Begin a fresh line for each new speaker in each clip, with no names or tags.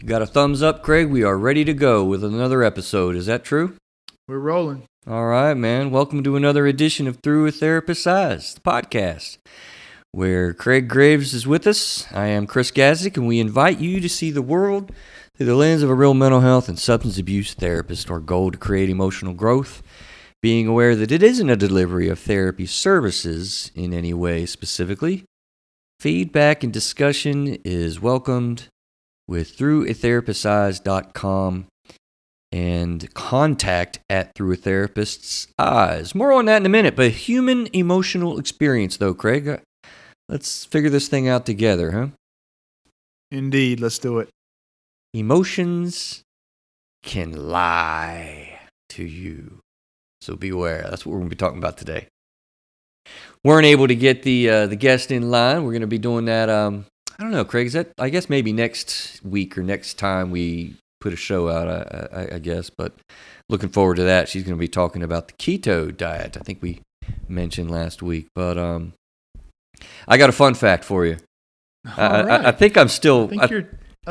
Got a thumbs up, Craig. We are ready to go with another episode. Is that true?
We're rolling.
All right, man. Welcome to another edition of Through a Therapist's Eyes, the podcast, where Craig Graves is with us. I am Chris Gazik, and we invite you to see the world through the lens of a real mental health and substance abuse therapist. Our goal to create emotional growth, being aware that it isn't a delivery of therapy services in any way specifically. Feedback and discussion is welcomed with throughatherapist's.com and contact at Through a Therapist's Eyes. More on that in a minute, but human emotional experience though, Craig. Let's figure this thing out together, huh?
Indeed, let's do it.
Emotions can lie to you, so beware. That's what we're going to be talking about today. Weren't able to get the guest in line. We're going to be doing that. I don't know, Craig. Is that? I guess maybe next week or next time we put a show out. I guess, but looking forward to that. She's going to be talking about the keto diet. I think we mentioned last week, but I got a fun fact for you. I think I'm still.
I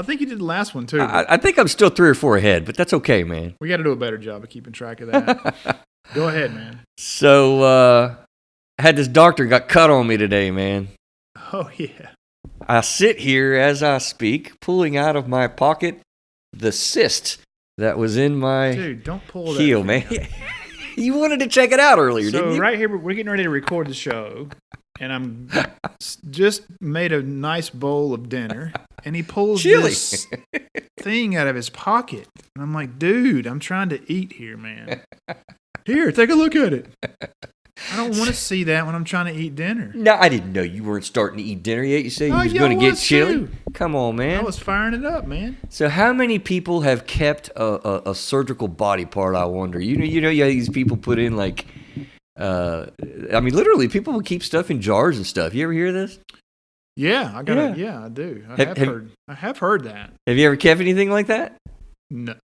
think you did the last one too.
I think I'm still 3 or 4 ahead, but that's okay, man.
We got to do a better job of keeping track of that. Go ahead, man.
So I had this doctor got cut on me today, man.
Oh yeah.
I sit here as I speak, pulling out of my pocket the cyst that was in my
Dude, don't pull that
heel, man. You wanted to check it out earlier, didn't you?
So right here, we're getting ready to record the show, and I'm just made a nice bowl of dinner, and he pulls this thing out of his pocket, and I'm like, dude, I'm trying to eat here, man. Here, take a look at it. I don't want to see that when I'm trying to eat dinner.
No, I didn't know you weren't starting to eat dinner yet. You said you was going to get chili. Come on, man.
I was firing it up, man.
So how many people have kept a surgical body part, I wonder? You know, these people put in like, literally people will keep stuff in jars and stuff. You ever hear this?
Yeah, I do. I have heard that.
Have you ever kept anything like that?
No,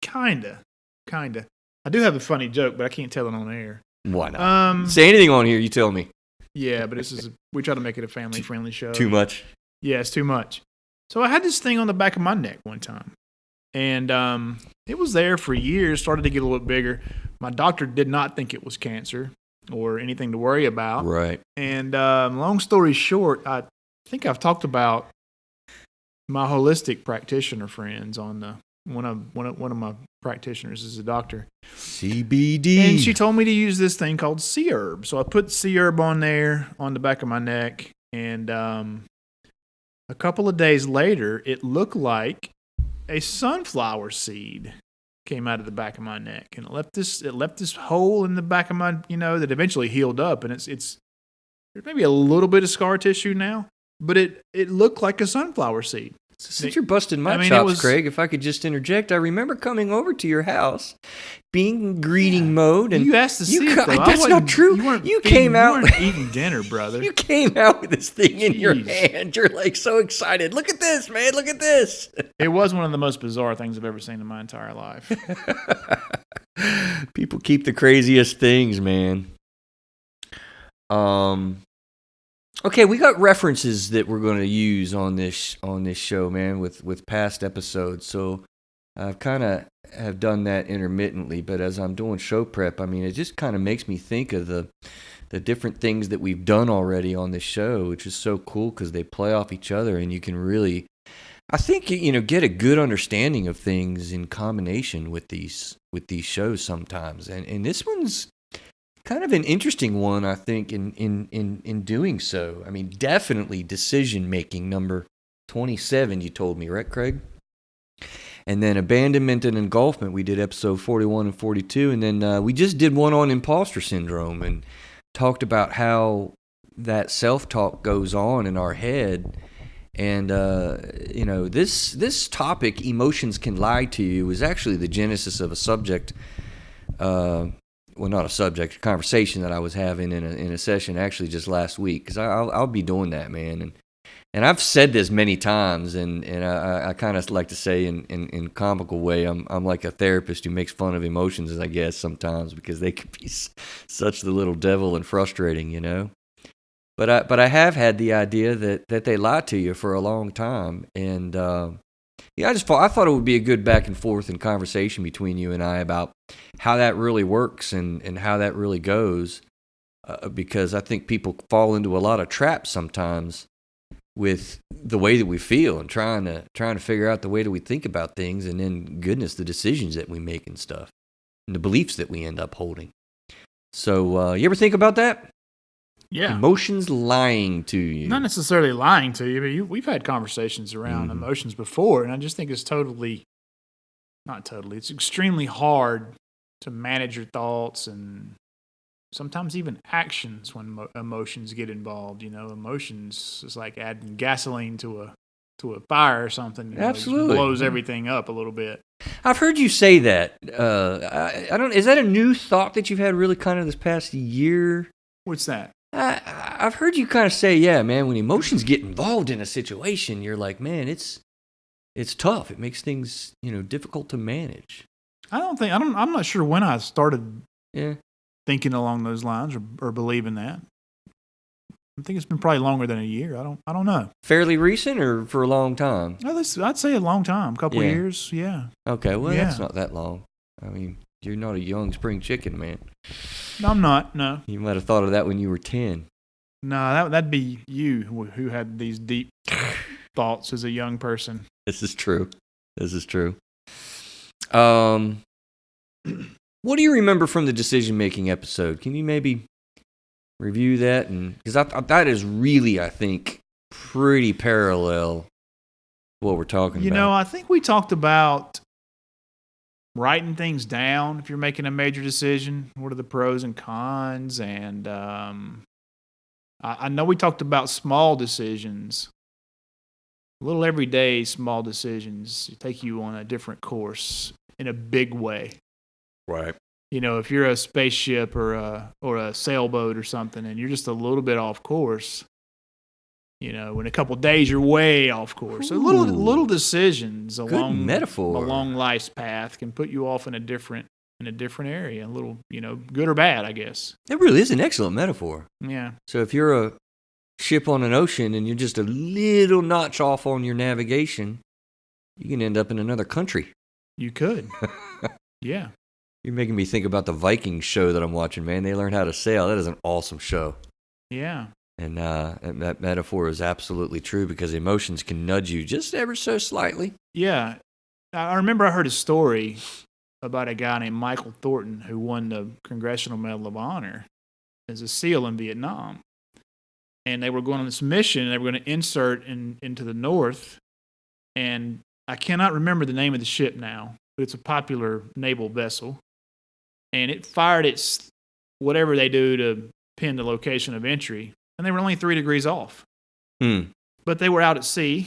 kinda. I do have a funny joke, but I can't tell it on air.
Why not? Say anything on here, you tell me.
Yeah, but we try to make it a family-friendly show.
Too much?
Yeah, it's too much. So I had this thing on the back of my neck one time, and it was there for years, started to get a little bit bigger. My doctor did not think it was cancer or anything to worry about.
Right.
And long story short, I think I've talked about my holistic practitioner friends on one of my practitioners is a doctor.
CBD.
And she told me to use this thing called sea herb. So I put sea herb on there on the back of my neck, and a couple of days later, it looked like a sunflower seed came out of the back of my neck, and it left this hole in the back of my, that eventually healed up, and it's there's maybe a little bit of scar tissue now, but it looked like a sunflower seed.
Since you're busting my chops, Craig, if I could just interject, I remember coming over to your house, being in greeting mode, and
you asked to see it, though.
That's not true. You weren't
eating dinner, brother.
You came out with this thing in your hand. You're like so excited. Look at this, man. Look at this.
It was one of the most bizarre things I've ever seen in my entire life.
People keep the craziest things, man. Okay, we got references that we're going to use on this show, man, with past episodes. So I've kind of have done that intermittently, but as I'm doing show prep, it just kind of makes me think of the different things that we've done already on this show, which is so cool because they play off each other, and you can really, I think, get a good understanding of things in combination with these shows sometimes. And this one's kind of an interesting one, I think, in doing so. Definitely decision-making, number 27, you told me, right, Craig? And then abandonment and engulfment, we did episode 41 and 42, and then we just did one on imposter syndrome and talked about how that self-talk goes on in our head. And, this topic, emotions can lie to you, is actually the genesis of a subject, not a subject, a conversation that I was having in a session actually just last week, because I'll be doing that, man. And I've said this many times, and I kind of like to say in comical way, I'm like a therapist who makes fun of emotions, I guess, sometimes, because they can be such the little devil and frustrating, But I have had the idea that they lie to you for a long time, and Yeah, I thought it would be a good back and forth and conversation between you and I about how that really works and how that really goes, because I think people fall into a lot of traps sometimes with the way that we feel and trying to figure out the way that we think about things, and then goodness, the decisions that we make and stuff, and the beliefs that we end up holding. So, you ever think about that?
Yeah.
Emotions lying to you.
Not necessarily lying to you, but we've had conversations around emotions before, and I just think it's it's extremely hard to manage your thoughts and sometimes even actions when emotions get involved. Emotions is like adding gasoline to a fire or something.
Absolutely.
It blows everything up a little bit.
I've heard you say that. I don't. Is that a new thought that you've had really kind of this past year?
What's that?
I've heard you kind of say, yeah, man, when emotions get involved in a situation, you're like, man, it's tough. It makes things, difficult to manage.
I'm not sure when I started
Yeah.
thinking along those lines or believing that. I think it's been probably longer than a year. I don't know.
Fairly recent or for a long time?
I'd say a long time, a couple years, yeah.
Okay, well, that's not that long. I mean, you're not a young spring chicken, man.
No, I'm not, no.
You might have thought of that when you were 10.
No, that'd be you who had these deep thoughts as a young person.
This is true. What do you remember from the decision-making episode? Can you maybe review that? And because that is really, I think, pretty parallel to what we're talking about.
I think we talked about writing things down if you're making a major decision. What are the pros and cons? And I know we talked about small decisions. Little everyday small decisions take you on a different course in a big way.
Right.
If you're a spaceship or a sailboat or something and you're just a little bit off course, in a couple of days you're way off course. So little decisions along life's path can put you off in a different area, a little, good or bad, I guess.
That really is an excellent metaphor.
Yeah.
So if you're a ship on an ocean and you're just a little notch off on your navigation, you can end up in another country.
You could. Yeah.
You're making me think about the Vikings show that I'm watching, man. They learn how to sail. That is an awesome show.
Yeah.
And that metaphor is absolutely true because emotions can nudge you just ever so slightly.
Yeah. I remember I heard a story about a guy named Michael Thornton who won the Congressional Medal of Honor as a SEAL in Vietnam. And they were going on this mission, and they were going to insert into the North. And I cannot remember the name of the ship now, but it's a popular naval vessel. And it fired its whatever they do to pin the location of entry. And they were only 3 degrees off. But they were out at sea,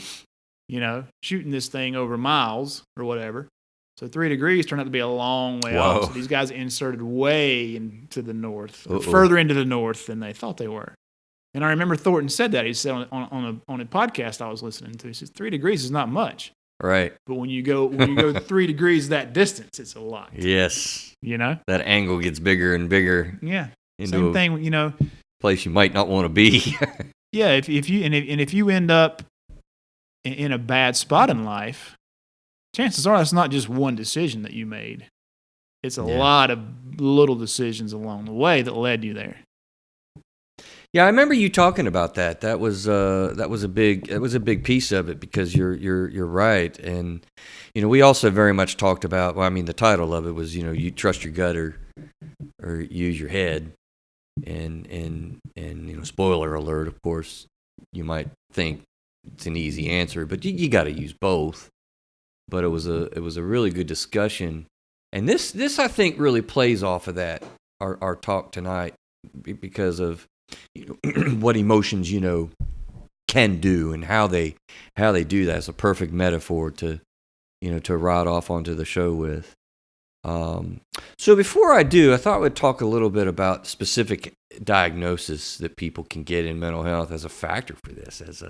shooting this thing over miles or whatever. So 3 degrees turned out to be a long way off. So these guys inserted way into the north, further into the north than they thought they were. And I remember Thornton said that. He said on a podcast I was listening to, he says 3 degrees is not much.
Right.
But when you go 3 degrees that distance, it's a lot.
Yes.
That
angle gets bigger and bigger.
Yeah. Same thing,
place you might not want to be.
Yeah, if you end up in a bad spot in life, chances are it's not just one decision that you made. It's a lot of little decisions along the way that led you there.
Yeah, I remember you talking about that. That was a big piece of it because you're right, and we also very much talked about. Well, I mean, the title of it was you trust your gut or use your head, and spoiler alert, of course, you might think it's an easy answer, but you got to use both. But it was a really good discussion, and this I think really plays off of that our talk tonight because of what emotions can do and how they do that. It's a perfect metaphor to ride off onto the show with. So before I do, I thought we'd talk a little bit about specific diagnosis that people can get in mental health as a factor for this, as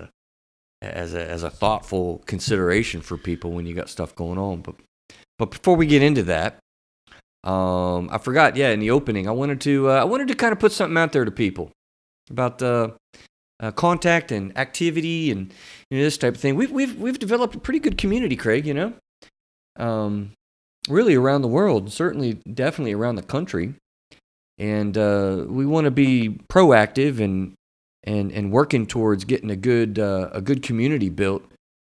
a thoughtful consideration for people when you got stuff going on. But before we get into that, I forgot. Yeah, in the opening, I wanted to kind of put something out there to people about contact and activity and this type of thing. We've developed a pretty good community, Craig. Really around the world, certainly, definitely around the country, and we want to be proactive and working towards getting a good community built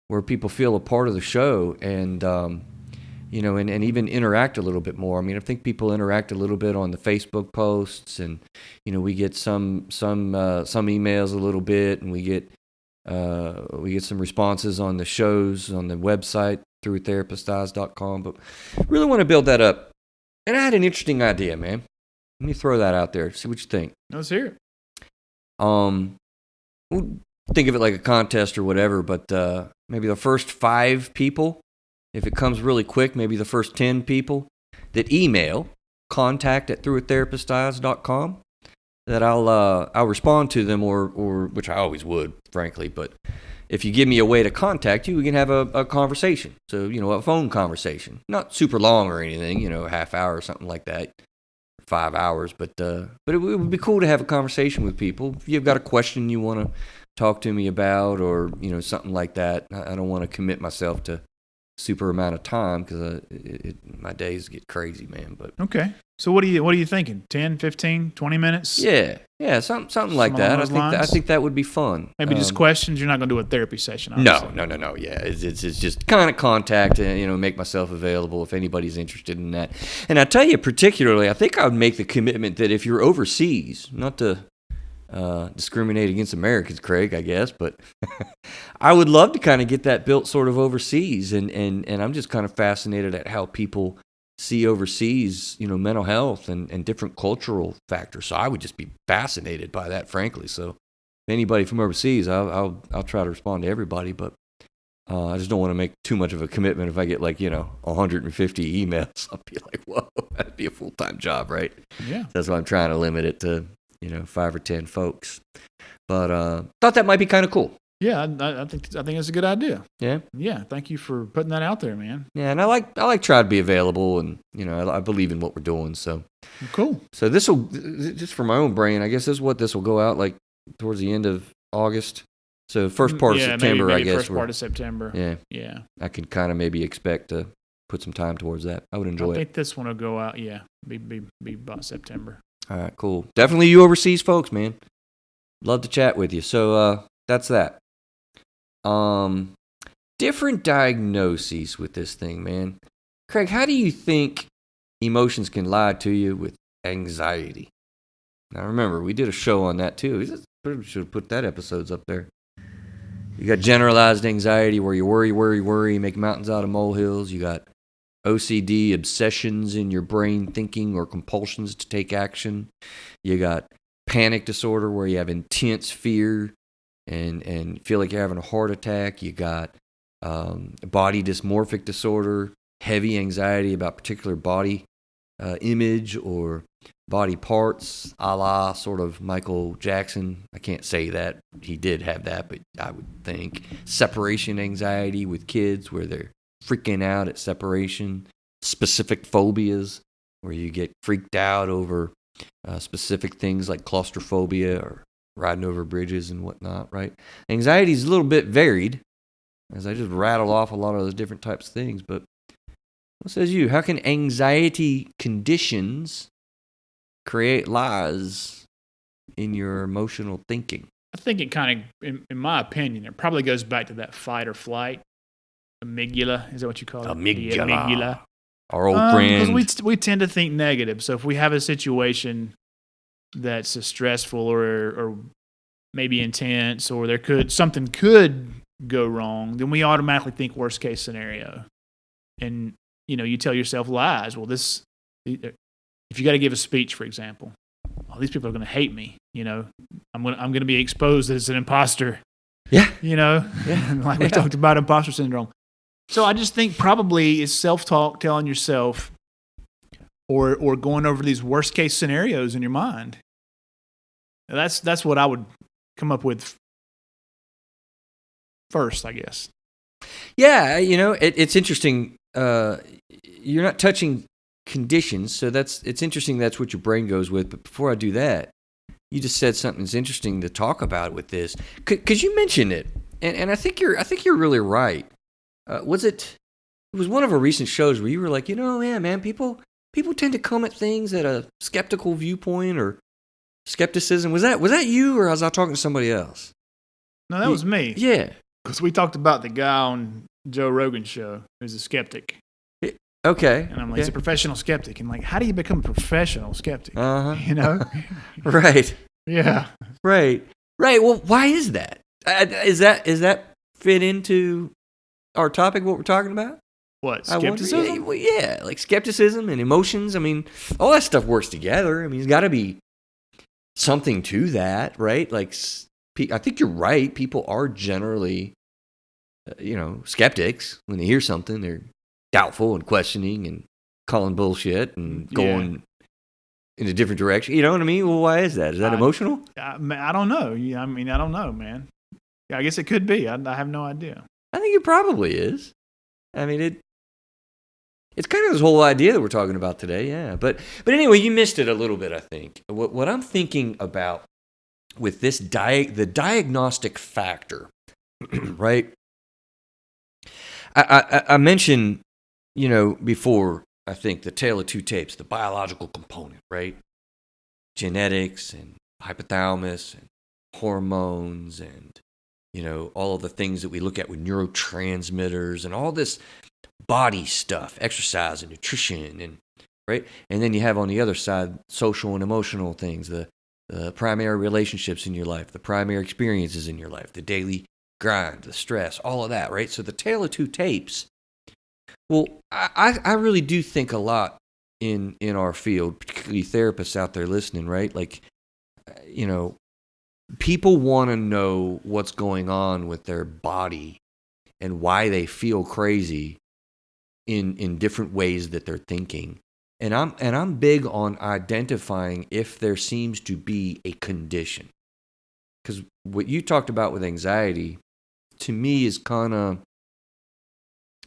where people feel a part of the show and and even interact a little bit more. I mean, I think people interact a little bit on the Facebook posts, and we get some emails a little bit, and we get some responses on the shows on the website through therapisteyes.com. But really want to build that up. And I had an interesting idea, man. Let me throw that out there. See what you think.
Let's hear it.
We'll think of it like a contest or whatever, but maybe the first 5 people, if it comes really quick, maybe the first 10 people that email contact@throughatherapisteyes.com, that I'll respond to them, or which I always would, frankly. But if you give me a way to contact you, we can have a conversation. So a phone conversation, not super long or anything, a half hour or something like that, 5 hours. But it would be cool to have a conversation with people. If you've got a question you want to talk to me about, or something like that, I don't want to commit myself to super amount of time because my days get crazy, man. But
okay, so what are you thinking? 10, 15, 20 minutes?
Yeah, something like that. I think that would be fun.
Maybe just questions. You're not going to do a therapy session, obviously.
No. Yeah, it's just kind of contact and make myself available if anybody's interested in that. And I tell you, particularly, I think I would make the commitment that if you're overseas, not to discriminate against Americans, Craig, I guess, but I would love to kind of get that built sort of overseas, and I'm just kind of fascinated at how people see overseas, mental health and different cultural factors. So I would just be fascinated by that, frankly. So if anybody from overseas, I'll try to respond to everybody, but I just don't want to make too much of a commitment. If I get 150 emails, I'll be like, whoa, that'd be a full-time job, right?
Yeah.
That's why I'm trying to limit it to 5 or 10 folks. But thought that might be kind of cool.
Yeah, I think it's a good idea.
Yeah.
Yeah. Thank you for putting that out there, man.
Yeah, and I like trying to be available, and I believe in what we're doing. So
cool.
So this will, just for my own brain, I guess this will go out like towards the end of August. So first part of September,
maybe
I guess.
First part of September.
Yeah.
Yeah.
I can kind of maybe expect to put some time towards that. I would enjoy it.
I think this one will go out. Yeah, be about September.
All right, cool. Definitely you overseas folks, man. Love to chat with you. So that's that. Different diagnoses with this thing, man. Craig, how do you think emotions can lie to you with anxiety? Now remember, we did a show on that too. We should have put that episodes up there. You got generalized anxiety where you worry, make mountains out of molehills. You got OCD, obsessions in your brain, thinking or compulsions to take action. You got panic disorder where you have intense fear and feel like you're having a heart attack. You got body dysmorphic disorder, heavy anxiety about particular body image or body parts, a la sort of Michael Jackson. I can't say that he did have that, but I would think separation anxiety with kids where they're freaking out at separation, specific phobias where you get freaked out over specific things like claustrophobia or riding over bridges and whatnot, right? Anxiety is a little bit varied, as I just rattle off a lot of those different types of things. But what says you? How can anxiety conditions create lies in your emotional thinking?
I think it kind of, in my opinion, it probably goes back to that fight or flight. Amygdala, is that what you call it?
Amygdala. Our old friend.
Because we tend to think negative. So if we have a situation that's stressful or maybe intense, or something could go wrong, then we automatically think worst case scenario. And you tell yourself lies. Well, if you got to give a speech, for example, these people are going to hate me. I'm going to be exposed as an imposter.
Yeah.
Like we talked about imposter syndrome. So I just think probably it's self-talk, telling yourself, or going over these worst case scenarios in your mind. That's what I would come up with first, I guess.
Yeah, it's interesting. You're not touching conditions, so it's interesting. That's what your brain goes with. But before I do that, you just said something that's interesting to talk about with this, because you mentioned it, and I think you're really right. It was one of our recent shows where you were like, yeah, man, people tend to come at things at a skeptical viewpoint or skepticism. Was that you, or was I talking to somebody else?
No, that was me.
Yeah.
Because we talked about the guy on Joe Rogan's show who's a skeptic.
Okay.
And I'm like, he's a professional skeptic. And like, how do you become a professional skeptic?
Uh-huh.
You know?
Right.
Yeah.
Right. Well, why is that? Is that fit into our topic, what we're talking about?
What, skepticism?
Yeah, like skepticism and emotions. I mean, all that stuff works together. I mean, there's got to be something to that, right? Like, I think you're right. People are generally, skeptics. When they hear something, they're doubtful and questioning and calling bullshit and going in a different direction. You know what I mean? Well, why is that? Is that emotional?
I don't know. I mean, I don't know, man. I guess it could be. I have no idea.
I think it probably is. I mean, it's kind of this whole idea that we're talking about today, yeah. But anyway, you missed it a little bit, I think. What I'm thinking about with this the diagnostic factor, right? I mentioned, before, I think, the tale of two tapes, the biological component, right? Genetics and hypothalamus and hormones and, all of the things that we look at with neurotransmitters and all this body stuff, exercise and nutrition, and right. And then you have on the other side social and emotional things, the primary relationships in your life, the primary experiences in your life, the daily grind, the stress, all of that, right? So the tale of two tapes. Well, I really do think a lot in our field, particularly therapists out there listening, right? Like, people want to know what's going on with their body and why they feel crazy in different ways that they're thinking. And I'm big on identifying if there seems to be a condition. Because what you talked about with anxiety, to me, is kind of,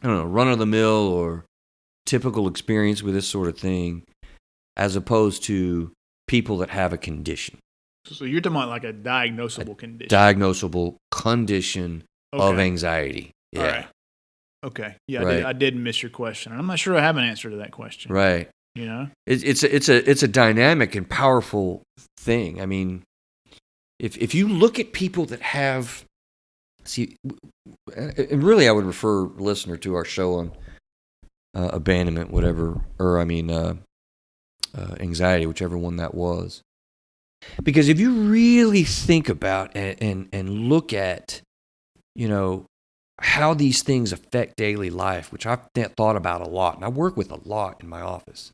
I don't know, run-of-the-mill or typical experience with this sort of thing, as opposed to people that have a condition.
So you're talking about like a diagnosable condition.
Diagnosable condition of anxiety. Yeah.
All right. Okay. Yeah,
right.
I did miss your question. And I'm not sure I have an answer to that question.
Right. It's a dynamic and powerful thing. I mean, if you look at people that have, and really I would refer a listener to our show on abandonment, whatever, or anxiety, whichever one that was. Because if you really think about and look at, how these things affect daily life, which I've thought about a lot, and I work with a lot in my office.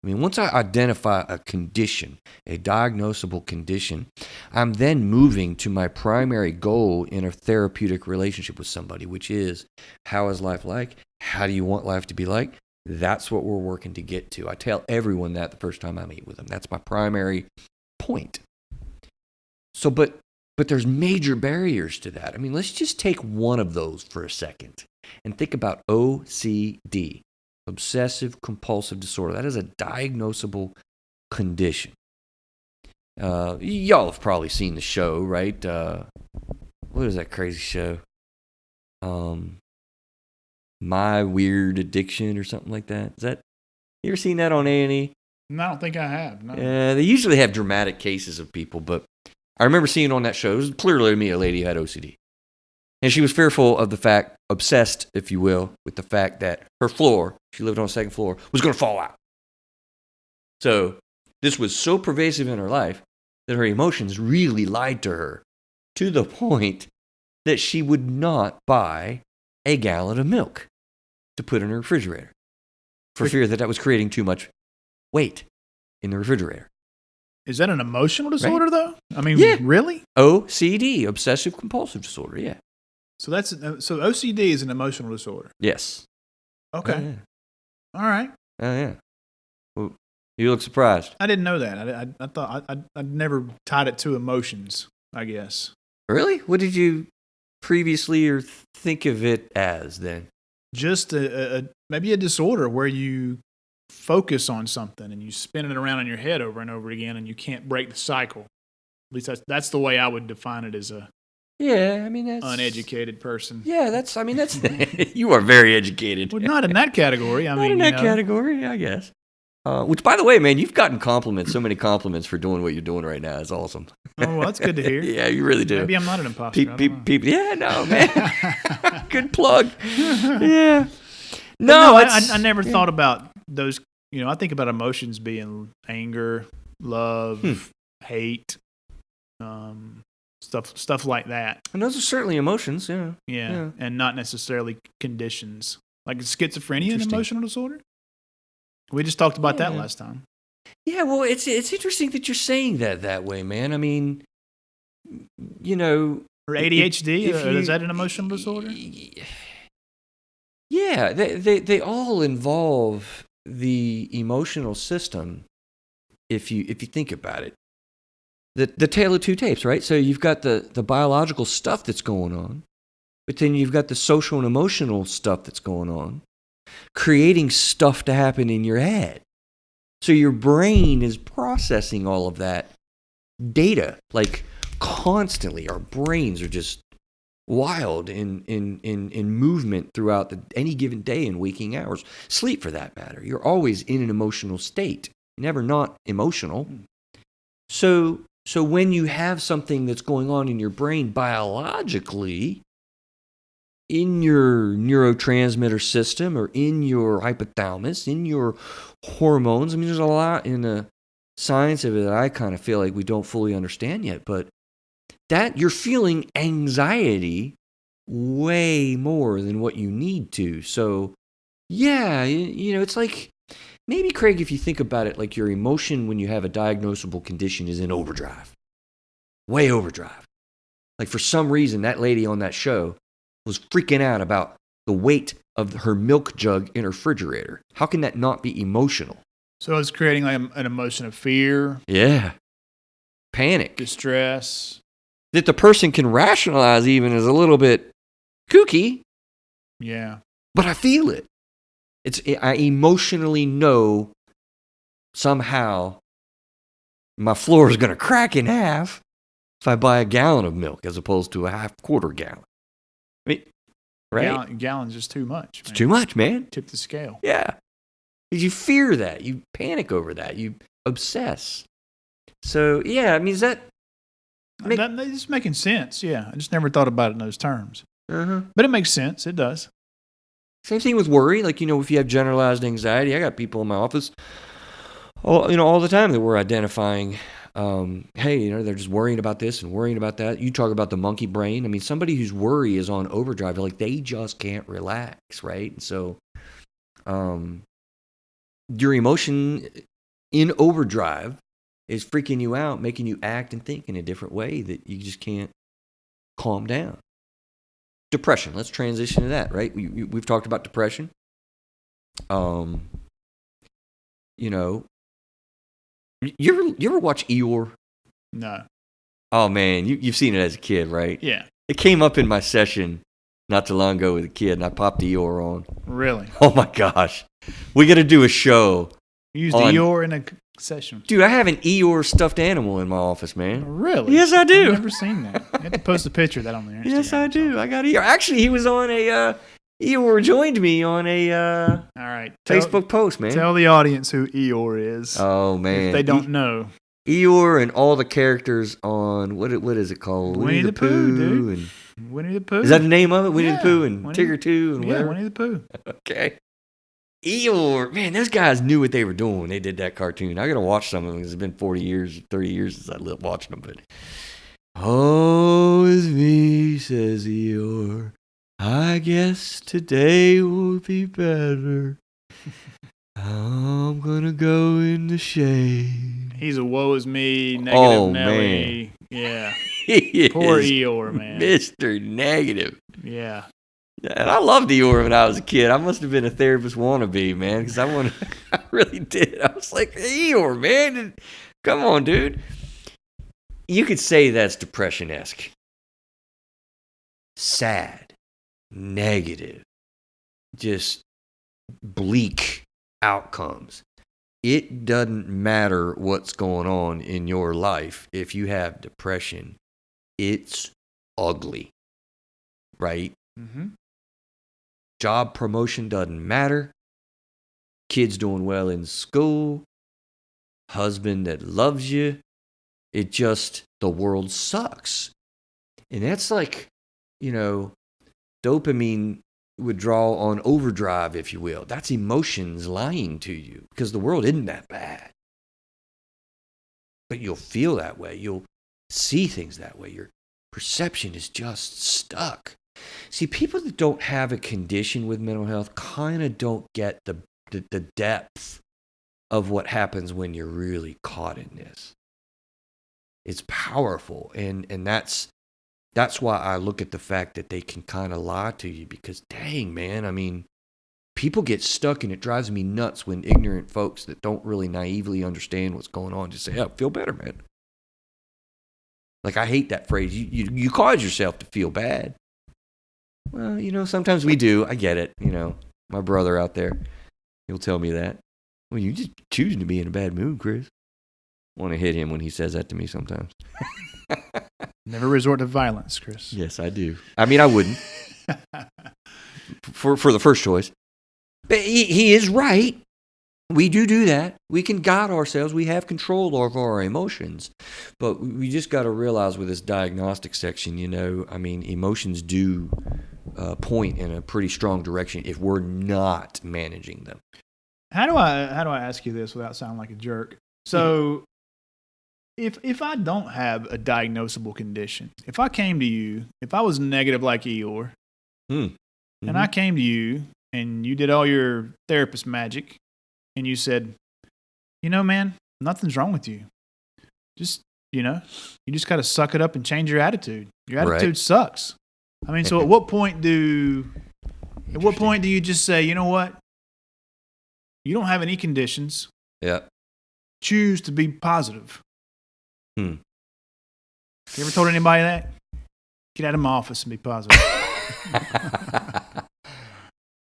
I mean, once I identify a condition, a diagnosable condition, I'm then moving to my primary goal in a therapeutic relationship with somebody, which is, how is life like? How do you want life to be like? That's what we're working to get to. I tell everyone that the first time I meet with them. That's my primary point. So, but there's major barriers to that. I mean, let's just take one of those for a second and think about OCD, obsessive compulsive disorder. That is a diagnosable condition. Y'all have probably seen the show, right? What is that crazy show? My Weird Addiction or something like that. You ever seen that on A&E?
No, I don't think I have. No.
They usually have dramatic cases of people, but I remember seeing on that show, it was clearly to me a lady who had OCD. And she was fearful of the fact, obsessed, if you will, with the fact that her floor, she lived on the second floor, was going to fall out. So this was so pervasive in her life that her emotions really lied to her, to the point that she would not buy a gallon of milk to put in her refrigerator for fear that was creating too much weight in the refrigerator.
Is that an emotional disorder, though? I mean, really?
OCD, obsessive compulsive disorder, yeah.
So OCD is an emotional disorder?
Yes.
Okay.
Oh, yeah.
All right.
Oh, yeah. Well, you look surprised.
I didn't know that. I thought I'd never tied it to emotions, I guess.
Really? What did you previously or think of it as then?
Just maybe a disorder where you focus on something and you spin it around in your head over and over again and you can't break the cycle. least that's the way I would define it as a
Yeah, I mean that's
uneducated person.
Yeah, that's you are very educated.
Well, not in that category. I
Not
mean,
in that category, I guess. Which, by the way, man, you've gotten compliments, so many compliments for doing what you're doing right now. It's awesome.
Oh, well, that's good to hear.
Yeah, you really do.
Maybe I'm not an imposter. I don't know.
People, yeah, no, man. Good plug. Yeah.
No, I never thought about those. I think about emotions being anger, love, hate, stuff like that.
And those are certainly emotions, yeah.
Yeah, and not necessarily conditions. Like schizophrenia and emotional disorder? We just talked about that last time.
Yeah, well, it's interesting that you're saying that way, man. I mean,
Or ADHD, is that an emotional disorder?
Yeah, they all involve the emotional system if you think about it. The tale of two tapes, right? So you've got the biological stuff that's going on, but then you've got the social and emotional stuff that's going on, creating stuff to happen in your head. So your brain is processing all of that data, like constantly. Our brains are just wild in movement throughout any given day and waking hours. Sleep, for that matter. You're always in an emotional state, never not emotional. So when you have something that's going on in your brain biologically, in your neurotransmitter system or in your hypothalamus, in your hormones, I mean, there's a lot in the science of it that I kind of feel like we don't fully understand yet, but that you're feeling anxiety way more than what you need to. So, yeah, it's like, maybe, Craig, if you think about it, like your emotion when you have a diagnosable condition is in overdrive. Way overdrive. Like for some reason, that lady on that show was freaking out about the weight of her milk jug in her refrigerator. How can that not be emotional?
So it's creating like an emotion of fear.
Yeah. Panic.
Distress.
That the person can rationalize even as a little bit kooky.
Yeah.
But I feel it. I emotionally know somehow my floor is going to crack in half if I buy a gallon of milk as opposed to a quarter gallon. I mean, right?
Gallon's just too much.
It's too much, man.
Tip the scale.
Yeah. Because you fear that. You panic over that. You obsess. So, yeah, I mean, is that...
It's making sense, yeah. I just never thought about it in those terms.
Uh-huh.
But it makes sense. It does.
Same thing with worry. Like, if you have generalized anxiety, I got people in my office all the time that we're identifying, hey, they're just worrying about this and worrying about that. You talk about the monkey brain. I mean, somebody whose worry is on overdrive, like they just can't relax, right? And so your emotion in overdrive is freaking you out, making you act and think in a different way that you just can't calm down. Depression. Let's transition to that, right? We've talked about depression. You ever watch Eeyore?
No.
Oh man, you've seen it as a kid, right?
Yeah.
It came up in my session not too long ago with a kid, and I popped Eeyore on.
Really?
Oh my gosh, we got to do a show.
You used Eeyore in a session.
Dude, I have an Eeyore stuffed animal in my office, man.
Really?
Yes, I do.
I've never seen that. You have to post a picture of that on there.
Yes, I do. I got Eeyore. Actually, he was on Eeyore joined me on a
all right,
Facebook post, man.
Tell the audience who Eeyore is.
Oh, man.
If they don't know.
Eeyore and all the characters on, what is it called?
Winnie the Pooh, dude.
And,
Winnie the Pooh.
Is that the name of it? Winnie the Pooh and Tigger 2 and whatever?
Yeah, Winnie the Pooh.
Okay. Eeyore, man, those guys knew what they were doing when they did that cartoon. I got to watch some of them because it's been 40 years, 30 years since I lived watching them. But, oh, it's me, says Eeyore. I guess today will be better. I'm going to go in the shade.
He's a woe is me, negative Nelly.
Man.
Yeah.
He
Poor
is
Eeyore, man.
Mr. Negative.
Yeah.
And I loved Eeyore when I was a kid. I must have been a therapist wannabe, man, because I really did. I was like, Eeyore, man, come on, dude. You could say that's depression-esque. Sad, negative, just bleak outcomes. it doesn't matter what's going on in your life. If you have depression, it's ugly, right?
Mm-hmm.
Job promotion doesn't matter. Kids doing well in school. Husband that loves you. It just, the world sucks. And that's like, dopamine withdrawal on overdrive, if you will. That's emotions lying to you because the world isn't that bad. But you'll feel that way. You'll see things that way. Your perception is just stuck. See, people that don't have a condition with mental health kind of don't get the depth of what happens when you're really caught in this. It's powerful, and that's why I look at the fact that they can kind of lie to you because, dang, man, I mean, people get stuck, and it drives me nuts when ignorant folks that don't really naively understand what's going on just say, "Yeah, feel better, man." Like, I hate that phrase. You cause yourself to feel bad. Well, sometimes we do. I get it. My brother out there, he'll tell me that. Well, you just choosing to be in a bad mood, Chris. I want to hit him when he says that to me sometimes.
Never resort to violence, Chris.
Yes, I do. I mean, I wouldn't. for the first choice. But he is right. We do that. We can guide ourselves. We have control over our emotions. But we just got to realize with this diagnostic section, emotions do point in a pretty strong direction if we're not managing them.
How do I ask you this without sounding like a jerk? So, if I don't have a diagnosable condition, if I came to you, if I was negative like Eeyore, and I came to you and you did all your therapist magic, and you said, man, nothing's wrong with you. Just, you just got to suck it up and change your attitude. Your attitude sucks. I mean, so at what point do you just say, you know what? You don't have any conditions.
Yeah.
Choose to be positive. You ever told anybody that? Get out of my office and be positive.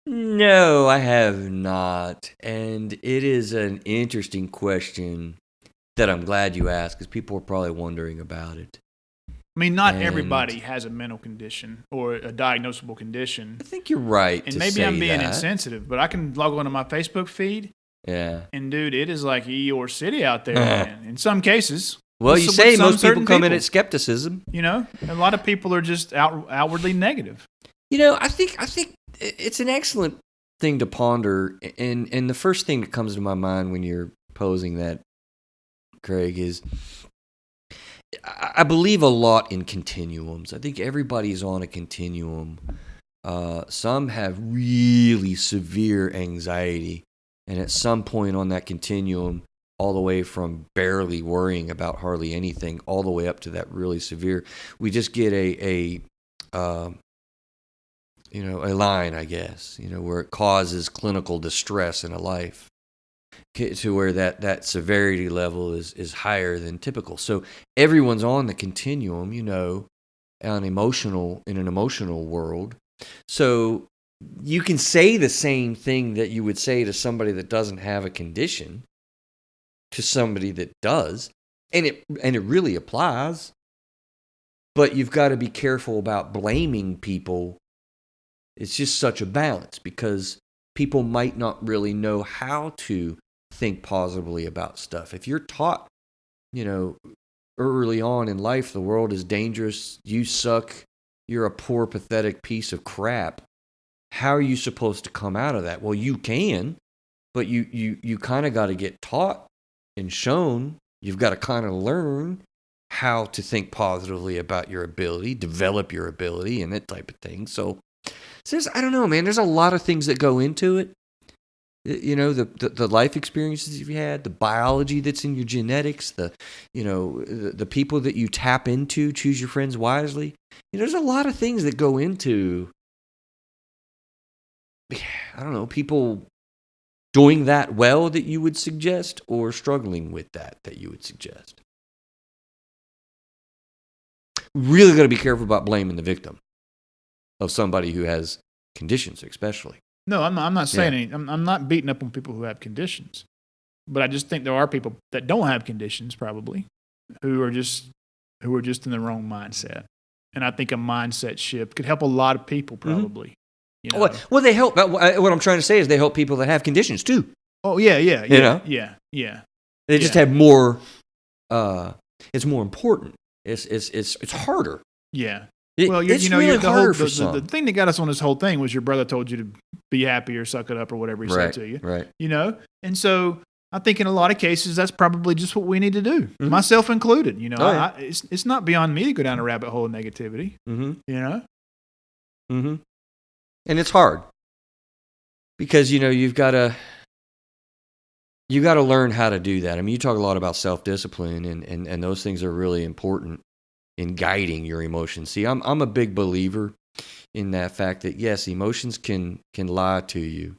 No, I have not. And it is an interesting question that I'm glad you asked because people are probably wondering about it.
I mean, not everybody has a mental condition or a diagnosable condition.
I think you're right.
And maybe I'm being insensitive, but I can log onto my Facebook feed.
Yeah.
And dude, it is like Eeyore City out there, man. In some cases.
Well, you say most people come in at skepticism.
A lot of people are just outwardly negative.
I think it's an excellent thing to ponder. And the first thing that comes to my mind when you're posing that, Craig, is I believe a lot in continuums. I think everybody's on a continuum. Some have really severe anxiety. And at some point on that continuum, all the way from barely worrying about hardly anything, all the way up to that really severe, we just get a line, I guess, where it causes clinical distress in a life, to where that severity level is higher than typical. So everyone's on the continuum, in an emotional world. So you can say the same thing that you would say to somebody that doesn't have a condition to somebody that does, and it really applies. But you've got to be careful about blaming people. It's just such a balance because people might not really know how to think positively about stuff. If you're taught, early on in life, the world is dangerous, you suck, you're a poor, pathetic piece of crap, how are you supposed to come out of that? Well, you can, but you kind of got to get taught and shown. You've got to kind of learn how to think positively about your ability, develop your ability, and that type of thing. So I don't know, man. There's a lot of things that go into it. The life experiences you've had, the biology that's in your genetics, the people that you tap into, choose your friends wisely. There's a lot of things that go into, I don't know, people doing that well that you would suggest or struggling with that you would suggest. Really got to be careful about blaming the victim of somebody who has conditions, especially.
No, I'm not saying anything. I'm not beating up on people who have conditions. But I just think there are people that don't have conditions, probably, who are just in the wrong mindset. And I think a mindset shift could help a lot of people, probably. You know?
Well, they help. What I'm trying to say is they help people that have conditions too.
Oh yeah.
You know?
Yeah.
They just have more. It's more important. It's harder.
Yeah.
It's really harder for some.
The thing that got us on this whole thing was your brother told you to be happy or suck it up or whatever he said to you.
Right.
You know? And so I think in a lot of cases that's probably just what we need to do, myself included. You know, it's not beyond me to go down a rabbit hole of negativity. You know?
And it's hard because, you know, you've got to learn how to do that. I mean, you talk a lot about self-discipline and those things are really important in guiding your emotions. See, I'm a big believer in that fact that, yes, emotions can lie to you.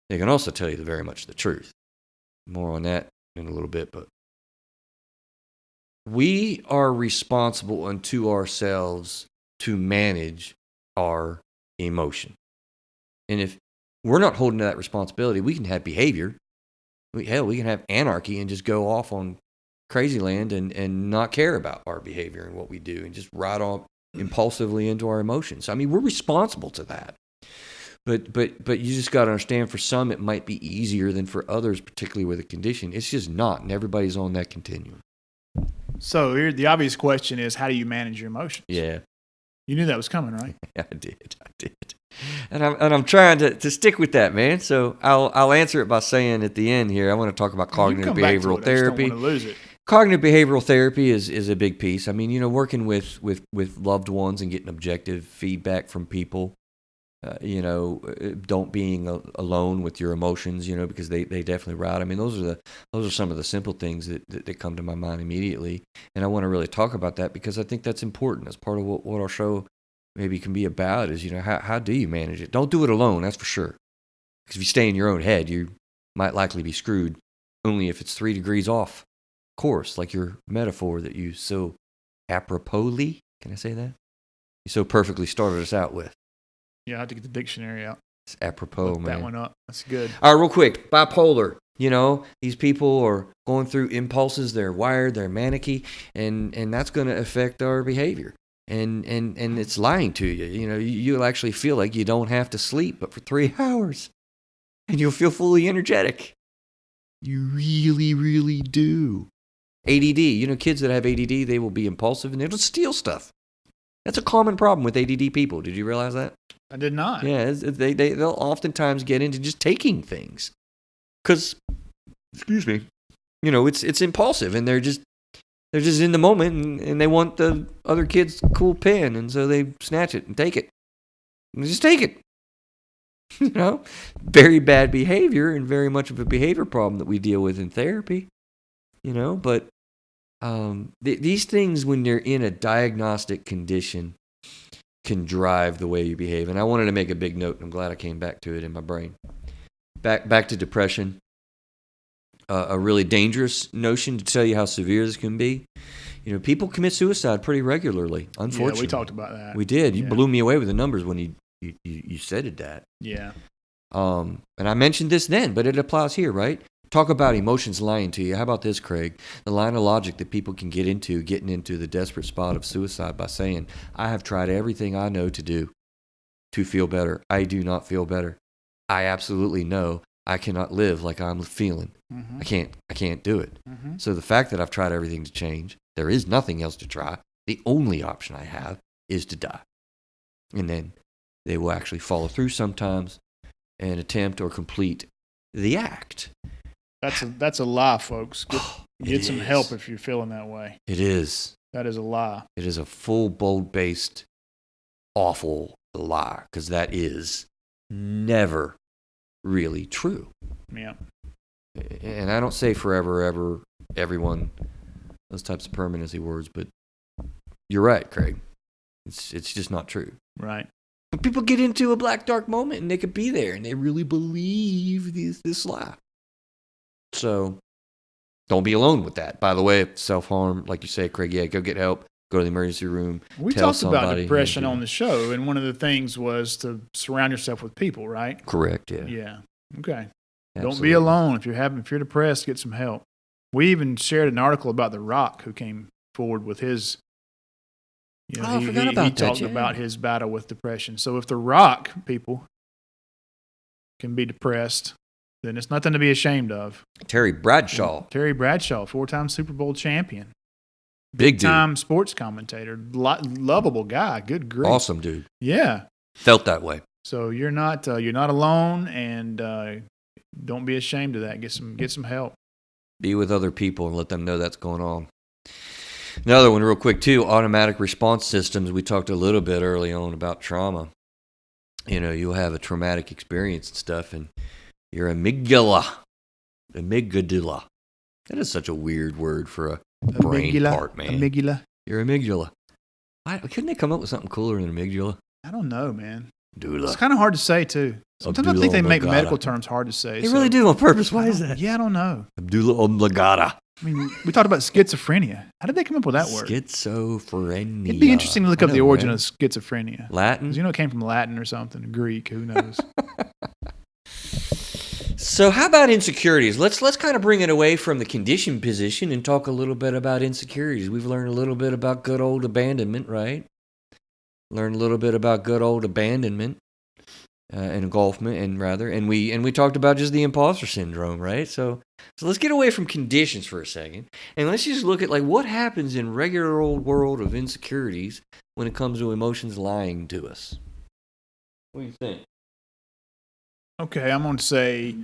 They can also tell you very much the truth. More on that in a little bit, but we are responsible unto ourselves to manage our emotion. And if we're not holding to that responsibility, we can have behavior. We can have anarchy and just go off on crazy land and not care about our behavior and what we do and just ride off impulsively into our emotions. I mean, we're responsible to that. But you just got to understand, for some it might be easier than for others, particularly with a condition. It's just not, and everybody's on that continuum.
So here, the obvious question is, how do you manage your emotions?
Yeah.
You knew that was coming, right?
I did. And I'm trying to stick with that, man. So I'll answer it by saying at the end here, I want to talk about cognitive behavioral therapy.
I just don't want to lose it.
Cognitive behavioral therapy is a big piece. I mean, you know, working with loved ones and getting objective feedback from people. You know, don't being alone with your emotions. You know, because they definitely ride. I mean, those are some of the simple things that come to my mind immediately. And I want to really talk about that because I think that's important. As part of what our show maybe can be about is, you know, how do you manage it? Don't do it alone, that's for sure. Because if you stay in your own head, you might likely be screwed, only if it's 3 degrees off course, like your metaphor that you so aproposly, can I say that? You so perfectly started us out with.
Yeah, I have to get the dictionary out.
It's apropos,
Look
man.
that one up. That's good.
All right, real quick, bipolar. You know, these people are going through impulses, they're wired, they're manicky, and that's going to affect our behavior. And it's lying to you. You know, you'll actually feel like you don't have to sleep but for 3 hours. And you'll feel fully energetic. You really, really do. ADD. You know, kids that have ADD, they will be impulsive and they'll steal stuff. That's a common problem with ADD people. Did you realize that?
I did not.
Yeah, they'll oftentimes get into just taking things. Because, excuse me, you know, it's impulsive and they're just in the moment and they want the other kid's cool pen, and so they snatch it and take it. And just take it. You know, very bad behavior and very much of a behavior problem that we deal with in therapy. You know, but these things, when they're in a diagnostic condition, can drive the way you behave. And I wanted to make a big note, and I'm glad I came back to it in my brain. Back to depression. A really dangerous notion to tell you how severe this can be. You know, people commit suicide pretty regularly, unfortunately.
Yeah, we talked about that.
We did. You blew me away with the numbers when you said that.
Yeah.
And I mentioned this then, but it applies here, right? Talk about emotions lying to you. How about this, Craig? The line of logic that people can getting into the desperate spot of suicide by saying, I have tried everything I know to do to feel better. I do not feel better. I absolutely know I cannot live like I'm feeling. Mm-hmm. I can't do it. Mm-hmm. So the fact that I've tried everything to change, there is nothing else to try. The only option I have is to die. And then they will actually follow through sometimes and attempt or complete the act.
That's a lie, folks. Get some help if you're feeling that way.
It is.
That is a lie.
It is a full, bold-based, awful lie, because that is never really true.
Yeah.
And I don't say forever, ever, everyone, those types of permanency words, but you're right, Craig. It's just not true.
Right.
But people get into a black, dark moment, and they could be there, and they really believe this lie. So don't be alone with that. By the way, self-harm, like you say, Craig, yeah, go get help. Go to the emergency room.
We talked about depression on the show, and one of the things was to surround yourself with people, right?
Correct, yeah.
Yeah. Okay. Don't be alone. If you're depressed, get some help. We even shared an article about The Rock, who came forward with his.
I forgot about that.
He talked about his battle with depression. So if The Rock people can be depressed, then it's nothing to be ashamed of.
Terry Bradshaw,
4-time Super Bowl champion,
big
time sports commentator, lovable guy, good grief,
awesome dude.
Yeah,
felt that way.
So you're not alone, and don't be ashamed of that. Get some help.
Be with other people and let them know that's going on. Another one real quick too, automatic response systems. We talked a little bit early on about trauma. You'll have a traumatic experience and stuff, and your amygdala. That is such a weird word for a brain part, man.
Amygdala.
Your amygdala. Couldn't they come up with something cooler than amygdala?
I don't know, man.
Dula.
It's kind of hard to say, too. Sometimes I think they make medical terms hard to say.
They really do on purpose. Why is that?
Yeah, I don't know.
Abdullah oblongata.
I mean, we talked about schizophrenia. How did they come up with that word?
Schizophrenia.
It'd be interesting to look up the origin of schizophrenia.
Latin?
Because it came from Latin or something, Greek, who knows?
So how about insecurities? Let's kind of bring it away from the condition position and talk a little bit about insecurities. We've learned a little bit about good old abandonment, right? Learned a little bit about good old abandonment and engulfment, and we talked about just the imposter syndrome, right? So let's get away from conditions for a second, and let's just look at like what happens in regular old world of insecurities when it comes to emotions lying to us. What do you think?
Okay, I'm going to say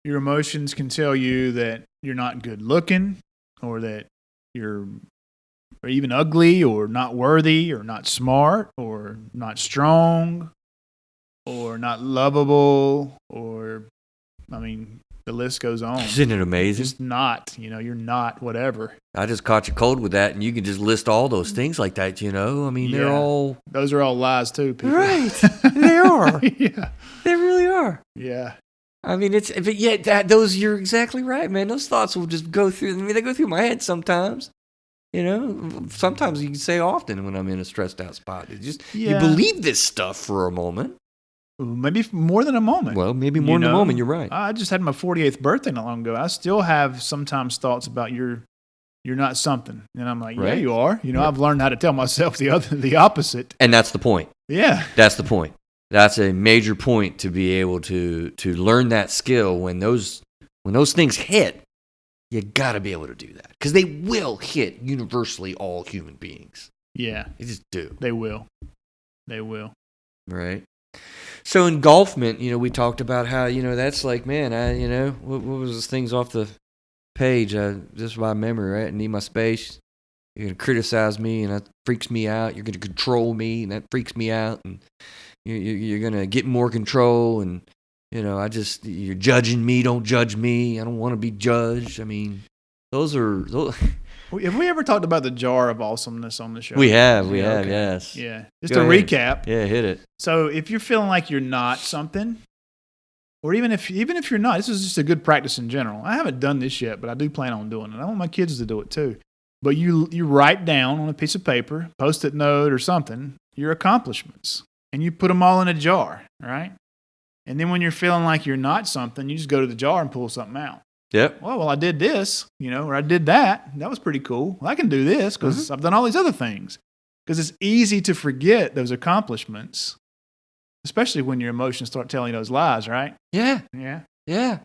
your emotions can tell you that you're not good looking, or that you're even ugly, or not worthy, or not smart, or not strong, or not lovable, or, I mean, the list goes on.
Isn't it amazing?
Just not, you're not whatever.
I just caught you cold with that, and you can just list all those things like that, I mean, they're all...
Those are all lies, too, people.
Right. They are.
Yeah.
They really are.
Yeah.
I mean, you're exactly right, man. Those thoughts will just go through, they go through my head sometimes. Sometimes you can say often when I'm in a stressed out spot. You believe this stuff for a moment.
Maybe more than a moment.
Well, maybe more than a moment. You're right.
I just had my 48th birthday not long ago. I still have sometimes thoughts about you're not something, and I'm like, yeah, you are. I've learned how to tell myself the opposite.
And that's the point.
Yeah,
that's the point. That's a major point to be able to learn that skill when those things hit. You got to be able to do that because they will hit universally all human beings.
Yeah,
they just do.
They will.
Right. So engulfment, we talked about how, that's like, man, what was those things off the page? Just by memory, right? I need my space. You're going to criticize me, and that freaks me out. You're going to control me, and that freaks me out. And you're going to get more control, and, you're judging me. Don't judge me. I don't want to be judged. I mean, those.
Have we ever talked about the jar of awesomeness on the show?
We have, yes.
Yeah. Just to recap.
Yeah, hit it.
So if you're feeling like you're not something, or even if you're not, this is just a good practice in general. I haven't done this yet, but I do plan on doing it. I want my kids to do it too. But you write down on a piece of paper, Post-it note or something, your accomplishments, and you put them all in a jar, right? And then when you're feeling like you're not something, you just go to the jar and pull something out.
Yep.
Well, I did this, or I did that. That was pretty cool. Well, I can do this because I've done all these other things. Because it's easy to forget those accomplishments, especially when your emotions start telling those lies, right?
Yeah.
Yeah.
Yeah.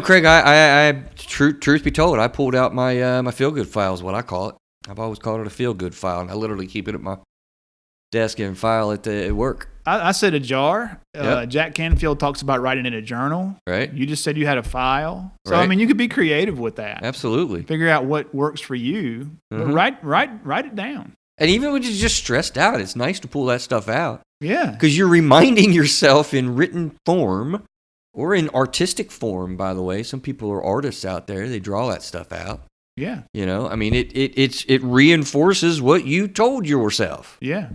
Craig, I truth be told, I pulled out my my feel-good file is what I call it. I've always called it a feel-good file, and I literally keep it at my desk and file it at work.
I said a jar.
Yep.
Jack Canfield talks about writing in a journal.
Right.
You just said you had a file. So,
right.
I mean, you could be creative with that.
Absolutely.
Figure out what works for you. But write it down.
And even when you're just stressed out, it's nice to pull that stuff out.
Yeah.
Because you're reminding yourself in written form or in artistic form, by the way. Some people are artists out there. They draw that stuff out.
Yeah.
I mean, it reinforces what you told yourself.
Yeah.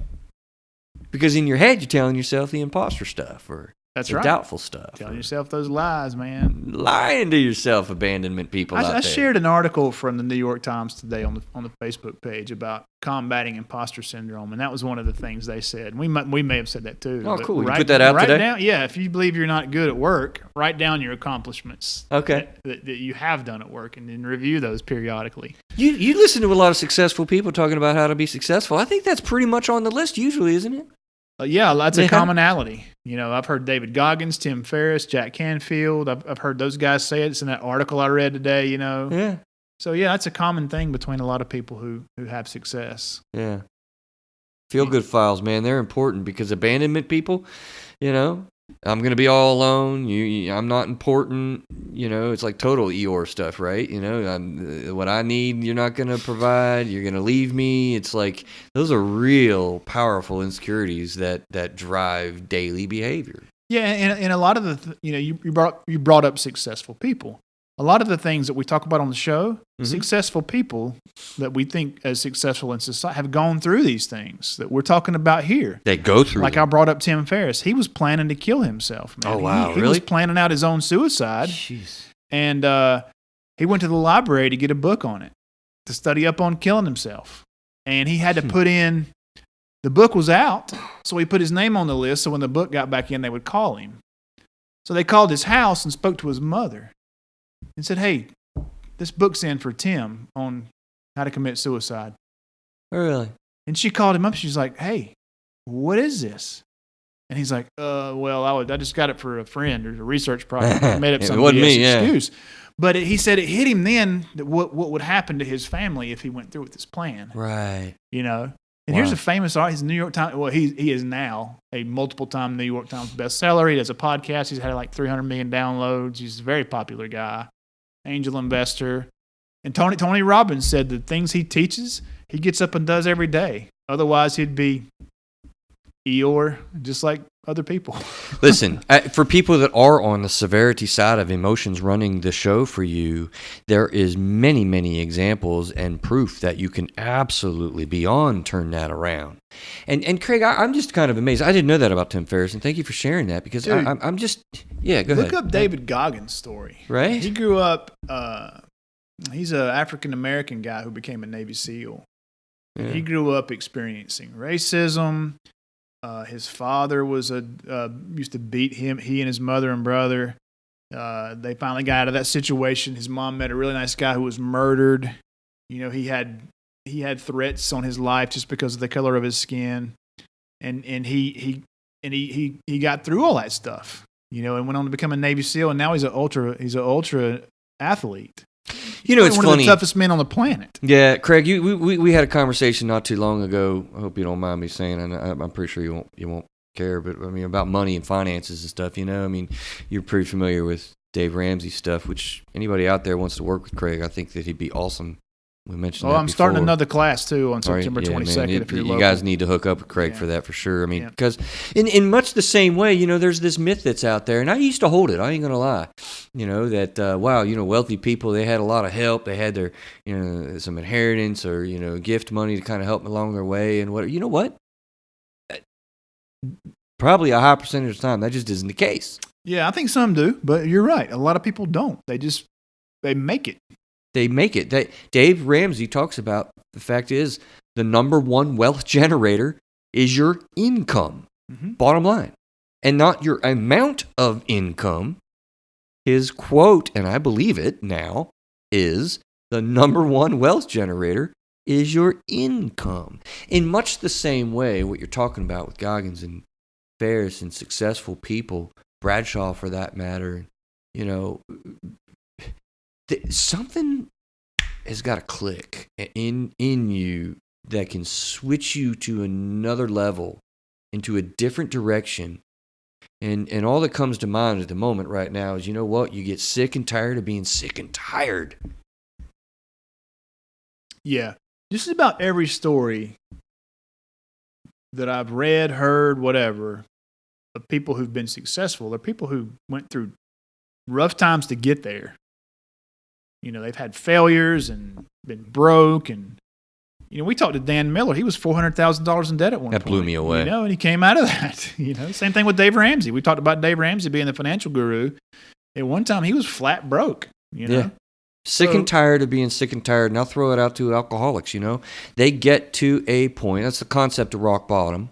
Because in your head, you're telling yourself the imposter stuff, or
That's
the
right.
doubtful stuff.
Telling yourself those lies, man.
Lying to yourself, abandonment people out there.
I shared an article from the New York Times today on the Facebook page about combating imposter syndrome, and that was one of the things they said. We may have said that too.
Oh, cool. You
Write,
put that out
write
today?
Down, yeah, if you believe you're not good at work, write down your accomplishments
Okay.
that you have done at work and then review those periodically.
You listen to a lot of successful people talking about how to be successful. I think that's pretty much on the list usually, isn't it?
Yeah, that's a commonality. I've heard David Goggins, Tim Ferriss, Jack Canfield. I've heard those guys say it. It's in that article I read today,
Yeah.
So, yeah, that's a common thing between a lot of people who have success.
Yeah. Feel-good files, man. They're important because abandonment people, I'm going to be all alone. I'm not important. It's like total Eeyore stuff, right? What I need, you're not going to provide. You're going to leave me. It's like those are real powerful insecurities that drive daily behavior.
Yeah, and a lot of the, you brought up successful people. A lot of the things that we talk about on the show, successful people that we think as successful in society have gone through these things that we're talking about here.
They go through
Like
them.
I brought up Tim Ferriss. He was planning to kill himself, man.
Oh, wow.
He
Really?
was planning out his own suicide.
Jeez.
And he went to the library to get a book on it, to study up on killing himself. And he had to put in, the book was out, so he put his name on the list so when the book got back in, they would call him. So they called his house and spoke to his mother and said, hey, this book's in for Tim on how to commit suicide.
Really?
And she called him up. She's like, hey, what is this? And he's like, well, I just got it for a friend or a research project. I made up some BS excuse. But he said it hit him then that what would happen to his family if he went through with this plan.
Right.
And here's a famous artist. He's New York Times. Well, he is now a multiple-time New York Times bestseller. He does a podcast. He's had like 300 million downloads. He's a very popular guy, angel investor. And Tony Robbins said the things he teaches, he gets up and does every day. Otherwise, he'd be Eeyore, just like other people.
Listen, for people that are on the severity side of emotions running the show for you, there is many, many examples and proof that you can absolutely beyond turn that around. And Craig, I'm just kind of amazed. I didn't know that about Tim Ferriss, and thank you for sharing that because
Dude,
I'm just, go ahead.
Look up David Goggins' story.
Right?
He grew up, he's an African-American guy who became a Navy SEAL.
Yeah.
He grew up experiencing racism. His father was used to beat him. He and his mother and brother. They finally got out of that situation. His mom met a really nice guy who was murdered. He had threats on his life just because of the color of his skin, and he got through all that stuff. And went on to become a Navy SEAL, and now he's an ultra athlete.
It's
one
funny.
of the toughest men on the planet.
Yeah, Craig, we had a conversation not too long ago. I hope you don't mind me saying, and I'm pretty sure you won't care, but about money and finances and stuff. You're pretty familiar with Dave Ramsey's stuff. Which anybody out there wants to work with Craig, I think that he'd be awesome. We mentioned.
I'm starting another class too on September 22nd. If you're local.
You guys need to hook up with Craig for that for sure. Because in much the same way, there's this myth that's out there, and I used to hold it. I ain't gonna lie. That wealthy people, they had a lot of help. They had their some inheritance or gift money to kind of help them along their way and what. You know what? Probably a high percentage of the time that just isn't the case.
Yeah, I think some do, but you're right. A lot of people don't. They make it.
They make it. Dave Ramsey talks about the fact is the number one wealth generator is your income, bottom line, and not your amount of income. His quote, and I believe it now, is the number one wealth generator is your income. In much the same way, what you're talking about with Goggins and Ferriss and successful people, Bradshaw for that matter, something has got to click in you that can switch you to another level, into a different direction. And all that comes to mind at the moment right now is, you get sick and tired of being sick and tired.
Yeah. Just about every story that I've read, heard, whatever, of people who've been successful, they're people who went through rough times to get there. They've had failures and been broke and We talked to Dan Miller. He was $400,000 in debt at one point.
That blew me away.
And he came out of that. Same thing with Dave Ramsey. We talked about Dave Ramsey being the financial guru. At one time, he was flat broke.
Yeah. Sick and tired of being sick and tired. And I'll throw it out to alcoholics, They get to a point. That's the concept of rock bottom.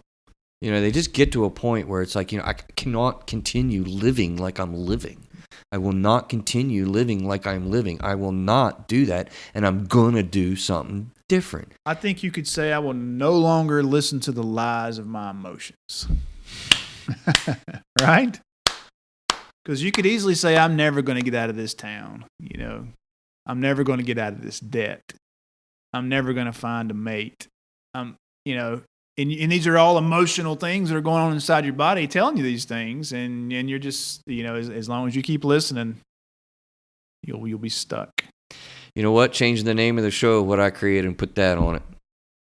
They just get to a point where it's like, I cannot continue living like I'm living. I will not continue living like I'm living. I will not do that. And I'm going to do something different.
I think you could say I will no longer listen to the lies of my emotions. Right? Because you could easily say, I'm never going to get out of this town. I'm never going to get out of this debt. I'm never going to find a mate. And these are all emotional things that are going on inside your body telling you these things. And you're just, as long as you keep listening, you'll be stuck.
You know what? Change the name of the show, what I created, and put that on it.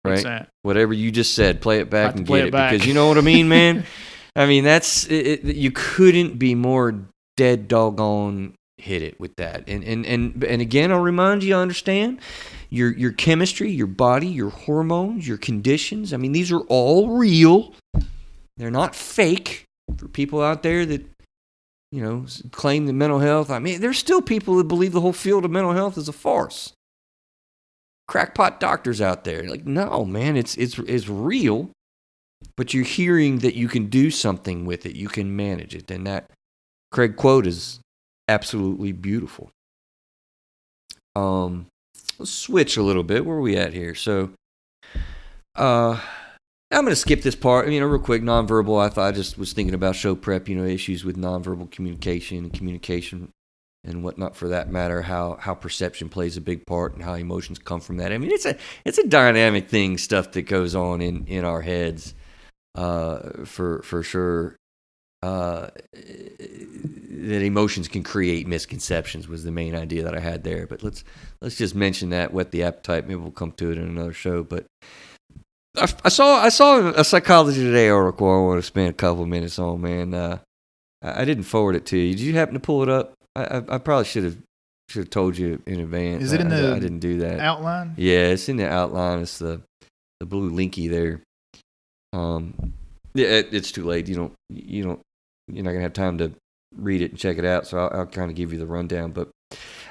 Right?
What's that?
Whatever you just said, play it back and get it.
Back.
Because you know what I mean, man? I mean, that's it. You couldn't be more dead doggone hit it with that. And again, I'll remind you, understand your chemistry, your body, your hormones, your conditions. I mean, these are all real. They're not fake. For people out there that claim the mental health. I mean, there's still people that believe the whole field of mental health is a farce. Crackpot doctors out there, like, no, man, it's real. But you're hearing that you can do something with it, you can manage it, and that Craig quote is absolutely beautiful. Let's switch a little bit. Where are we at here? So, I'm going to skip this part. Real quick, nonverbal. I just was thinking about show prep. Issues with nonverbal communication, and whatnot. For that matter, how perception plays a big part, and how emotions come from that. I mean, it's a dynamic thing, stuff that goes on in our heads, for sure. That emotions can create misconceptions was the main idea that I had there. But let's just mention that, whet the appetite. Maybe we'll come to it in another show. But I saw a Psychology Today article I want to spend a couple of minutes on, man. I didn't forward it to you. Did you happen to pull it up? I probably should have told you in advance.
Is it in the
I didn't do that.
Outline?
Yeah, it's in the outline. It's the blue linky there. Yeah, it's too late. You're not gonna have time to read it and check it out. So I'll kind of give you the rundown. But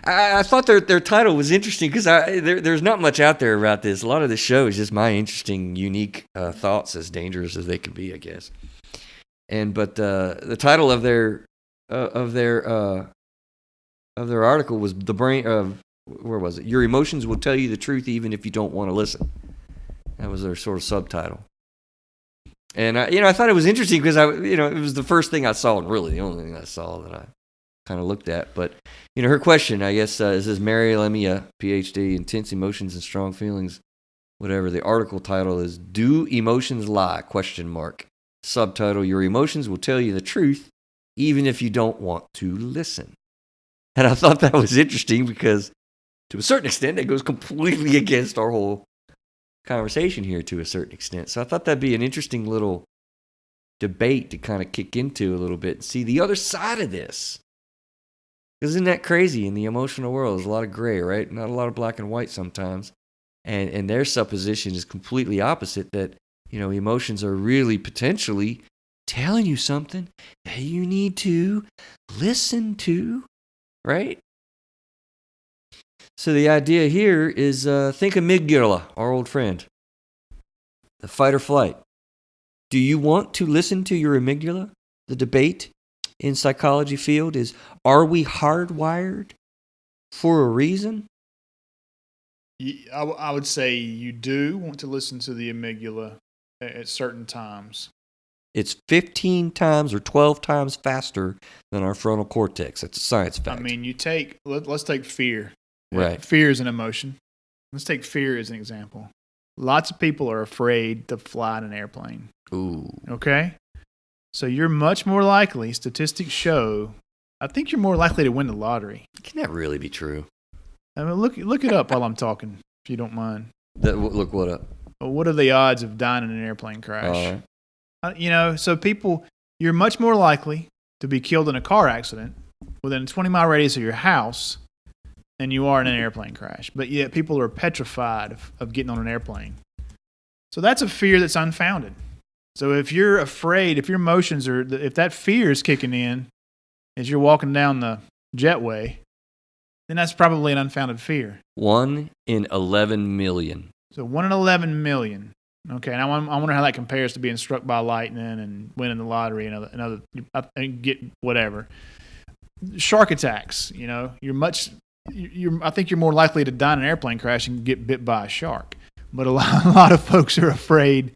I thought their title was interesting because there's not much out there about this. A lot of the show is just my interesting, unique thoughts, as dangerous as they can be, I guess. But the title of their article was the brain of where was it? Your emotions will tell you the truth even if you don't want to listen. That was their sort of subtitle. And I thought it was interesting because it was the first thing I saw, and really the only thing I saw that I kind of looked at. But her question, I guess, is Mary Lemia, PhD, intense emotions and strong feelings, whatever. The article title is "Do Emotions Lie?" ? Subtitle: Your emotions will tell you the truth, even if you don't want to listen. And I thought that was interesting because, to a certain extent, it goes completely against our whole conversation here to a certain extent. So I thought that'd be an interesting little debate to kind of kick into a little bit and see the other side of this. Because isn't that crazy? In the emotional world, there's a lot of gray, right? Not a lot of black and white sometimes. And their supposition is completely opposite, that, emotions are really potentially telling you something that you need to listen to, right? So the idea here is think amygdala, our old friend, the fight or flight. Do you want to listen to your amygdala? The debate in psychology field is, are we hardwired for a reason?
I would say you do want to listen to the amygdala at certain times.
It's 15 times or 12 times faster than our frontal cortex. That's a science fact.
I mean, let's take fear.
Right.
Fear is an emotion. Let's take fear as an example. Lots of people are afraid to fly in an airplane.
Ooh.
Okay? So you're much more likely, statistics show, I think you're more likely to win the lottery.
Can that really be true?
I mean, look it up while I'm talking, if you don't mind.
Look what up?
What are the odds of dying in an airplane crash?
All right.
So you're much more likely to be killed in a car accident within a 20-mile radius of your house than you are in an airplane crash. But yet people are petrified of getting on an airplane. So that's a fear that's unfounded. So if you're afraid, if your emotions are, if that fear is kicking in as you're walking down the jetway, then that's probably an unfounded fear.
1 in 11 million.
So 1 in 11 million. Okay, and I wonder how that compares to being struck by lightning and winning the lottery and get whatever. Shark attacks, I think you're more likely to die in an airplane crash and get bit by a shark. But a lot of folks are afraid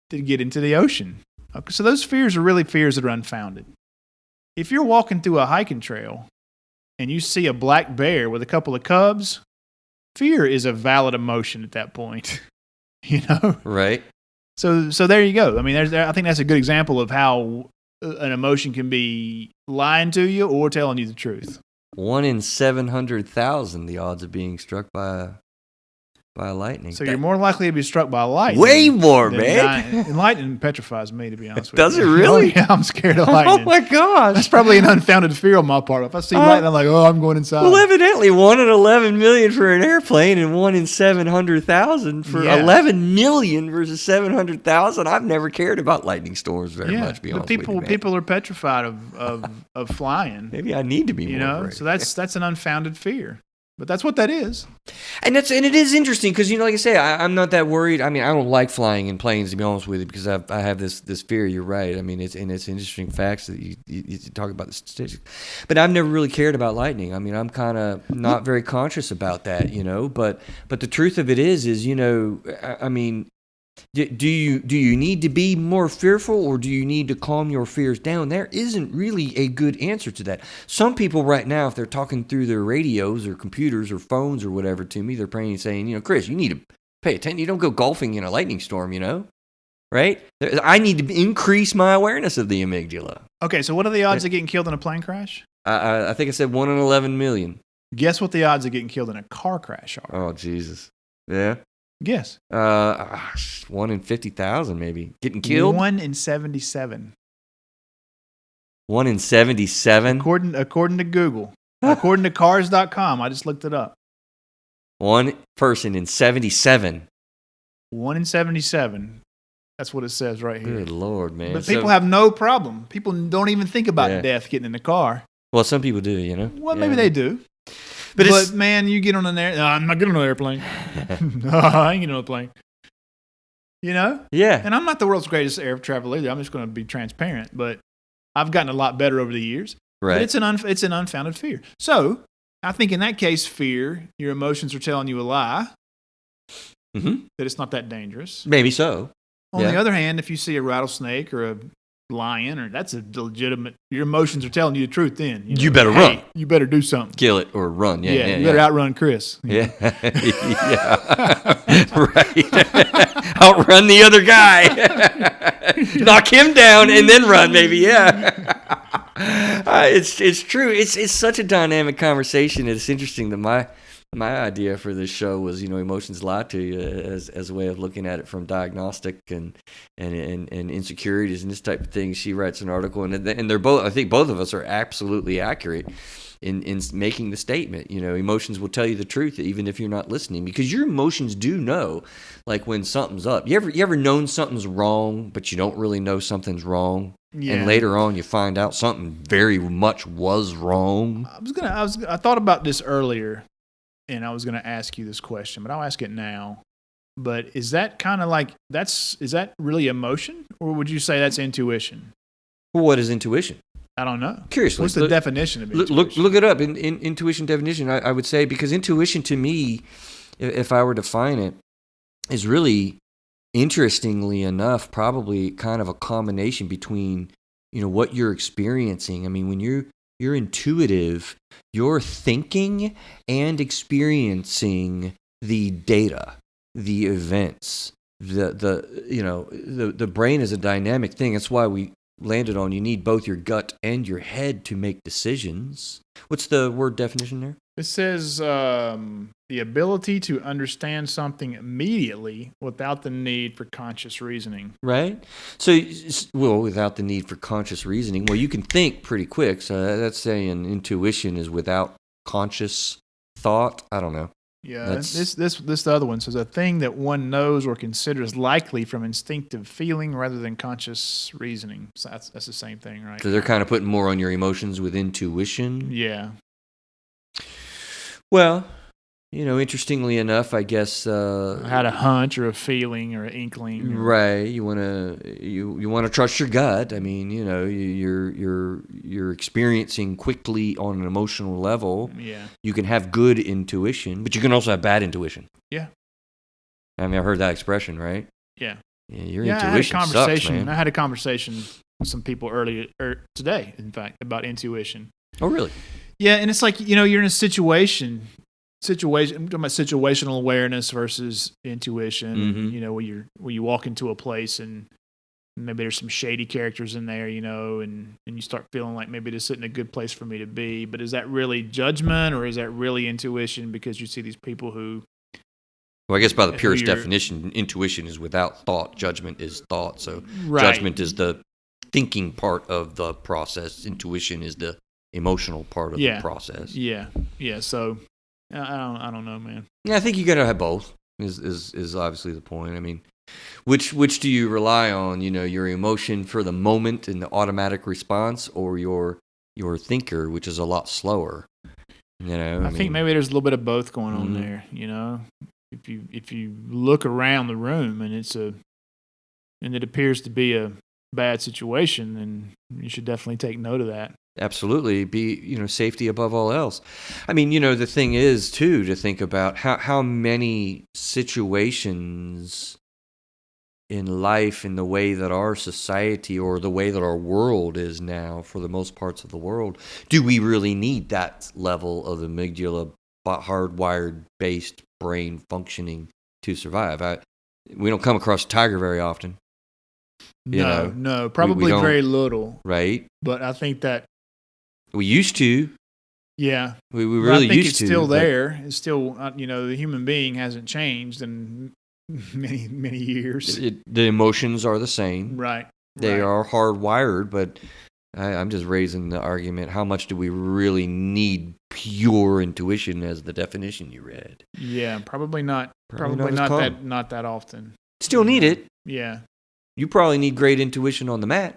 to get into the ocean. Okay, so those fears are really fears that are unfounded. If you're walking through a hiking trail and you see a black bear with a couple of cubs, fear is a valid emotion at that point.
Right.
So there you go. I mean, I think that's a good example of how an emotion can be lying to you or telling you the truth.
1 in 700,000, the odds of being struck by a lightning.
So you're more likely to be struck by lightning.
Way more, man.
And lightning petrifies me, to be honest with
Does
you.
it really?
Oh, yeah, I'm scared of lightning.
Oh my gosh.
That's probably an unfounded fear on my part. If I see lightning, I'm like, I'm going inside.
Well, evidently 1 in 11 million for an airplane and 1 in 700,000 for 11 million versus 700,000. I've never cared about lightning storms very much, to be honest with you, man.
People are petrified of flying.
Maybe I need to be more afraid.
So that's an unfounded fear. But that's what that is.
And it is interesting because, like I say, I'm not that worried. I mean, I don't like flying in planes, to be honest with you, because I have this fear. You're right. I mean, it's interesting facts that you talk about the statistics. But I've never really cared about lightning. I mean, I'm kind of not very conscious about that, But the truth of it is, I mean, do you need to be more fearful, or do you need to calm your fears down? There isn't really a good answer to that. Some people right now, if they're talking through their radios or computers or phones or whatever to me, they're praying and saying, Chris, you need to pay attention. You don't go golfing in a lightning storm, right? I need to increase my awareness of the amygdala.
Okay, so what are the odds of getting killed in a plane crash?
I think I said 1 in 11 million.
Guess what the odds of getting killed in a car crash are?
Oh, Jesus. Yeah.
Guess.
1 in 50,000, maybe. Getting killed?
1 in 77.
1 in 77?
According to Google. According to cars.com. I just looked it up.
1 person in 77.
1 in 77. That's what it says right here.
Good Lord, man.
But people have no problem. People don't even think about death getting in the car.
Well, some people do,
Well, maybe they do. But man, you get on an airplane. No, I'm not getting on an airplane. No, I ain't getting on a plane. Yeah. And I'm not the world's greatest air traveler either. I'm just going to be transparent. But I've gotten a lot better over the years.
Right.
But it's an unfounded fear. So I think in that case, fear, your emotions are telling you a lie.
Mm-hmm.
That it's not that dangerous.
Maybe so.
On the other hand, if you see a rattlesnake or a lion, that's a legitimate, your emotions are telling you the truth then.
You better run.
You better do something.
Kill it or run. Yeah,
you better outrun Chris.
Yeah. Right. Outrun the other guy. Knock him down and then run, maybe. Yeah. It's true. It's such a dynamic conversation. It's interesting that my idea for this show was, emotions lie to you as a way of looking at it from diagnostic and insecurities and this type of thing. She writes an article, and they're both. I think both of us are absolutely accurate in making the statement. Emotions will tell you the truth even if you're not listening, because your emotions do know, like when something's up. You ever known something's wrong, but you don't really know something's wrong, and later on you find out something very much was wrong.
I thought about this earlier. And I was going to ask you this question, but I'll ask it now. But is that kind of like, is that really emotion? Or would you say that's intuition?
Well, what is intuition?
I don't know.
Curiously.
What's the definition of intuition?
Look it up. In intuition definition, I would say, because intuition to me, if I were to define it, is really, interestingly enough, probably kind of a combination between, what you're experiencing. I mean, when you're intuitive, you're thinking and experiencing the data, the events, the brain is a dynamic thing. That's why we landed on you need both your gut and your head to make decisions. What's the word definition there?
It says the ability to understand something immediately without the need for conscious reasoning.
Right. So, without the need for conscious reasoning. Well, you can think pretty quick. So that's saying intuition is without conscious thought. I don't know.
Yeah, this other one says a thing that one knows or considers likely from instinctive feeling rather than conscious reasoning. So that's the same thing, right?
So they're kind of putting more on your emotions with intuition.
Yeah.
Well, interestingly enough, I guess
I had a hunch or a feeling or an inkling.
Right. You wanna trust your gut. I mean, you're experiencing quickly on an emotional level.
Yeah.
You can have good intuition, but you can also have bad intuition.
Yeah.
I mean, I've heard that expression, right?
Yeah.
Yeah, your intuition sucks, man.
I had a conversation with some people earlier today, in fact, about intuition.
Oh, really?
Yeah, and it's like, you're in a situation. I'm talking about situational awareness versus intuition.
Mm-hmm.
Where you walk into a place and maybe there's some shady characters in there, and you start feeling like maybe this isn't a good place for me to be. But is that really judgment or is that really intuition? Because you see these people who.
Well, I guess by the purest definition, intuition is without thought. Judgment is thought. So Judgment is the thinking part of the process. Intuition is the emotional part of the process.
Yeah. Yeah. So. I don't know, man.
Yeah, I think you gotta have both. Is obviously the point. I mean, which do you rely on? Your emotion for the moment and the automatic response, or your thinker, which is a lot slower. I
think maybe there's a little bit of both going on there. If you look around the room and it appears to be a bad situation, then you should definitely take note of that.
Absolutely. Be, safety above all else. I mean, the thing is, too, to think about how many situations in life, in the way that our society or the way that our world is now, for the most parts of the world, do we really need that level of amygdala, hardwired based brain functioning to survive? We don't come across a tiger very often.
No, probably very little.
Right.
But I think that
we used to.
Yeah.
We really
used to. I think
it's
still there. It's still, the human being hasn't changed in many, many years.
The emotions are the same.
Right.
They are hardwired, but I'm just raising the argument, how much do we really need pure intuition as the definition you read?
Yeah, probably not. Probably not that often.
Still need it.
Yeah.
You probably need great intuition on the mat.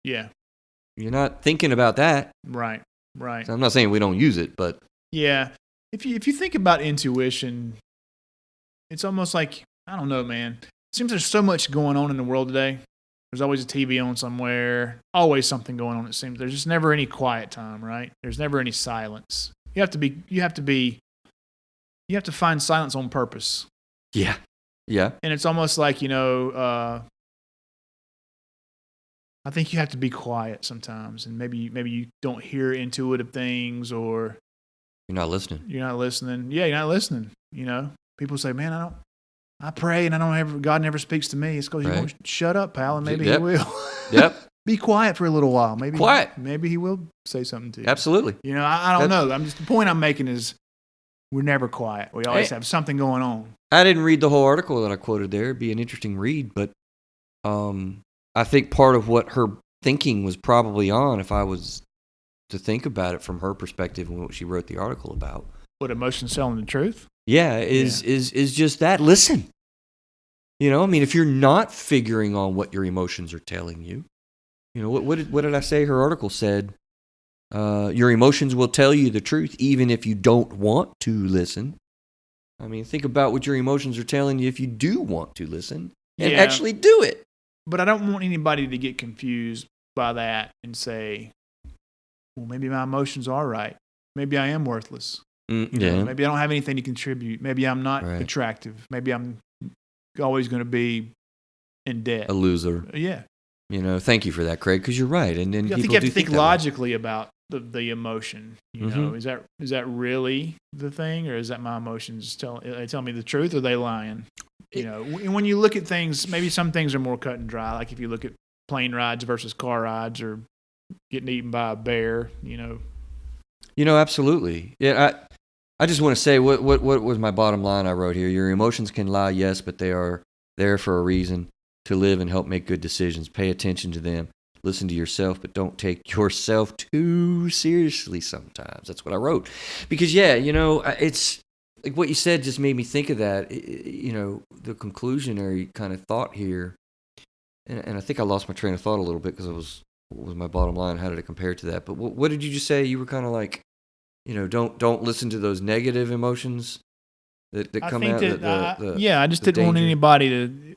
Yeah.
You're not thinking about that.
Right.
So I'm not saying we don't use it, but
yeah, if you think about intuition, it's almost like, I don't know, man. It seems there's so much going on in the world today. There's always a TV on somewhere, always something going on. It seems there's just never any quiet time, right? There's never any silence. You have to find silence on purpose.
Yeah.
And it's almost like, I think you have to be quiet sometimes, and maybe you don't hear intuitive things, or
you're not listening.
Yeah, you're not listening. People say, "Man, I pray and God never speaks to me." It's because you won't shut up, pal, and maybe He will.
Yep.
Be quiet for a little while.
Quiet.
Maybe He will say something to you.
Absolutely.
I don't know. The point I'm making is we're never quiet. We always have something going on.
I didn't read the whole article that I quoted there. It'd be an interesting read, but I think part of what her thinking was probably on, if I was to think about it from her perspective and what she wrote the article about.
What, emotions telling the truth?
Yeah, is just that. Listen. If you're not figuring on what your emotions are telling you, what did I say? Her article said, your emotions will tell you the truth even if you don't want to listen. I mean, think about what your emotions are telling you if you do want to listen and actually do it.
But I don't want anybody to get confused by that and say, well, maybe my emotions are right. Maybe I am worthless. Maybe I don't have anything to contribute. Maybe I'm not attractive. Maybe I'm always going to be in debt.
A loser.
Yeah.
Thank you for that, Craig, because you're right. And then
I think you have to think logically about the emotion. Is that really the thing, or is that my emotions tell me the truth, or are they lying? When you look at things, maybe some things are more cut and dry. Like if you look at plane rides versus car rides, or getting eaten by a bear.
Absolutely. Yeah. I just want to say what was my bottom line I wrote here. Your emotions can lie, yes, but they are there for a reason, to live and help make good decisions. Pay attention to them. Listen to yourself, but don't take yourself too seriously sometimes. That's what I wrote. Because, yeah, it's like what you said just made me think of that, the conclusionary kind of thought here. And I think I lost my train of thought a little bit because what was my bottom line? How did it compare to that? But what did you just say? You were kind of like, don't listen to those negative emotions that come out.
I just didn't want
danger.
anybody to,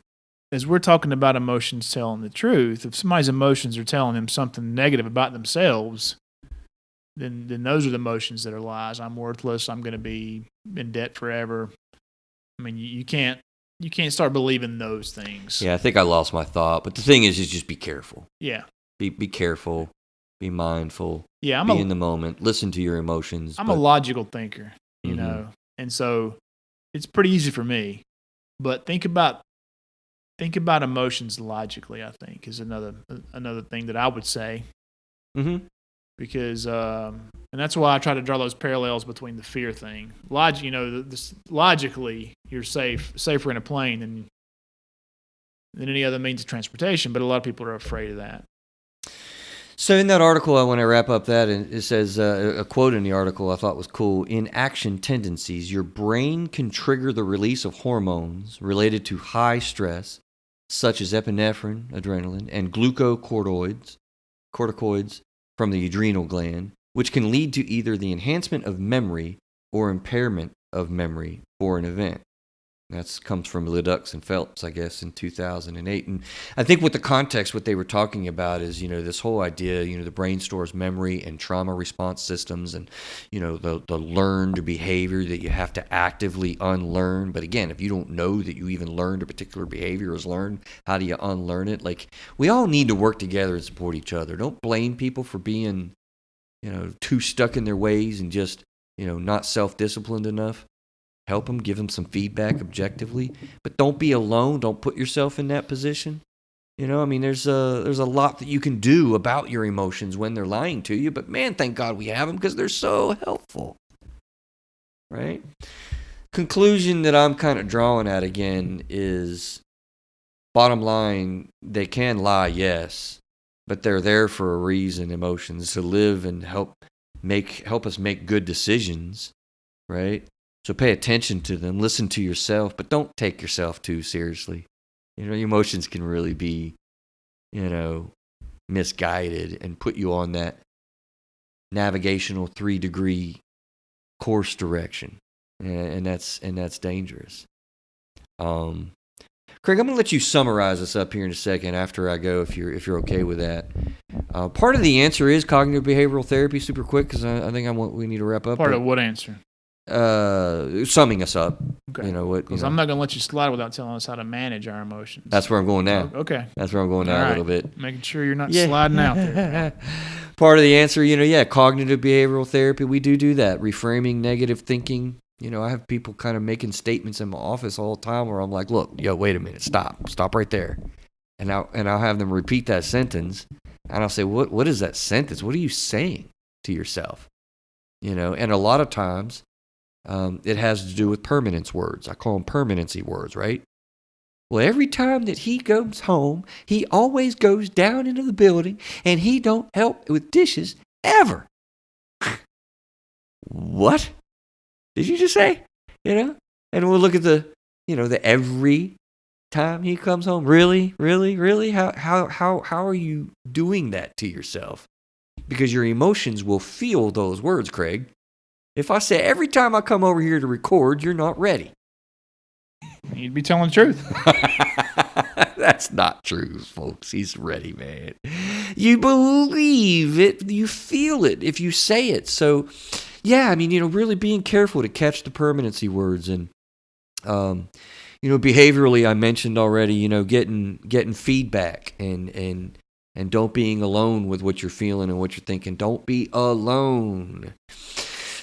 as we're talking about emotions telling the truth, if somebody's emotions are telling them something negative about themselves, then those are the emotions that are lies. I'm worthless. I'm going to be in debt forever. I mean, you can't start believing those things.
Yeah, I think I lost my thought. But the thing is just be careful.
Yeah.
Be careful. Be mindful.
Yeah,
be in the moment. Listen to your emotions.
I'm a logical thinker, know, and so it's pretty easy for me. But think about emotions logically. I think is another thing that I would say.
Mm-hmm.
Because and that's why I try to draw those parallels between the fear thing. Logically, you're safer in a plane than any other means of transportation. But a lot of people are afraid of that.
So in that article, I want to wrap up that, and it says a quote in the article I thought was cool. In action tendencies, your brain can trigger the release of hormones related to high stress, such as epinephrine, adrenaline, and glucocorticoids from the adrenal gland, which can lead to either the enhancement of memory or impairment of memory for an event. That comes from Leduc and Phelps, I guess, in 2008. And I think what they were talking about is, this whole idea, the brain stores memory and trauma response systems and, the learned behavior that you have to actively unlearn. But again, if you don't know that you even learned a particular behavior is learned, how do you unlearn it? Like, we all need to work together and support each other. Don't blame people for being, too stuck in their ways and just, not self-disciplined enough. Help them, give them some feedback objectively, but don't be alone. Don't put yourself in that position. There's a lot that you can do about your emotions when they're lying to you, but man, thank God we have them because they're so helpful, right? Conclusion that I'm kind of drawing at again is, bottom line, they can lie, yes, but they're there for a reason, emotions, to live and help us make good decisions, right? So pay attention to them, listen to yourself, but don't take yourself too seriously. Your emotions can really be, misguided and put you on that navigational 3-degree course direction, and that's dangerous. Craig, I'm going to let you summarize this up here in a second after I go, if you're okay with that. Part of the answer is cognitive behavioral therapy, super quick, because I think we need to wrap up.
Part of what answer?
Summing us up.
Okay. Because I'm not going to let you slide without telling us how to manage our emotions.
That's where I'm going now.
Okay.
That's where I'm going now a little bit.
Making sure you're not sliding out there.
Part of the answer, cognitive behavioral therapy, we do that. Reframing negative thinking. I have people kind of making statements in my office all the time where I'm like, look, wait a minute, stop right there. And I'll have them repeat that sentence, and I'll say, what is that sentence? What are you saying to yourself? And a lot of times, it has to do with permanence words. I call them permanency words, right? Well, every time that he goes home, he always goes down into the building, and he don't help with dishes ever. What did you just say? And we'll look at the every time he comes home. Really? How are you doing that to yourself? Because your emotions will feel those words, Craig. If I say every time I come over here to record, you're not ready.
You'd be telling the truth.
That's not true, folks. He's ready, man. You believe it. You feel it if you say it. So, yeah, really being careful to catch the permanency words. And, behaviorally, I mentioned already, getting feedback and don't being alone with what you're feeling and what you're thinking. Don't be alone.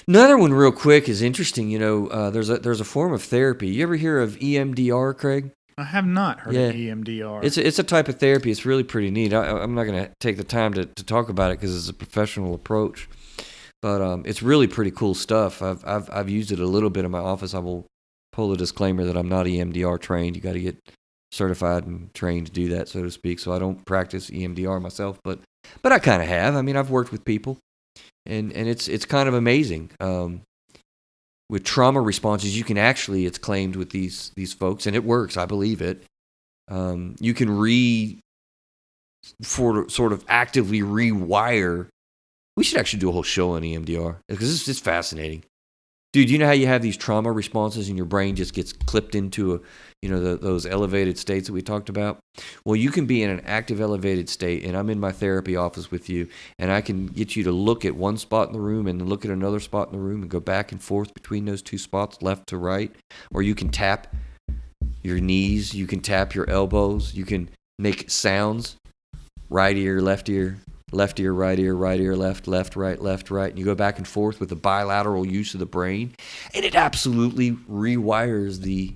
Another one real quick is interesting. There's a form of therapy. You ever hear of EMDR, Craig?
I have not heard of EMDR.
It's a type of therapy. It's really pretty neat. I'm not going to take the time to talk about it because it's a professional approach, but it's really pretty cool stuff. I've used it a little bit in my office. I will pull a disclaimer that I'm not EMDR trained. You got to get certified and trained to do that, so to speak. So I don't practice EMDR myself, but I kind of have. I mean, I've worked with people, and it's kind of amazing. With trauma responses, you can actually, it's claimed with these folks, and it works. I believe it. You can sort of actively rewire. We should actually do a whole show on EMDR because it's just fascinating. Dude, you know how you have these trauma responses and your brain just gets clipped into those elevated states that we talked about? Well, you can be in an active elevated state, and I'm in my therapy office with you, and I can get you to look at one spot in the room and then look at another spot in the room and go back and forth between those two spots, left to right. Or you can tap your knees, you can tap your elbows, you can make sounds, right ear, left ear, right ear, left, right, and you go back and forth with the bilateral use of the brain, and it absolutely rewires the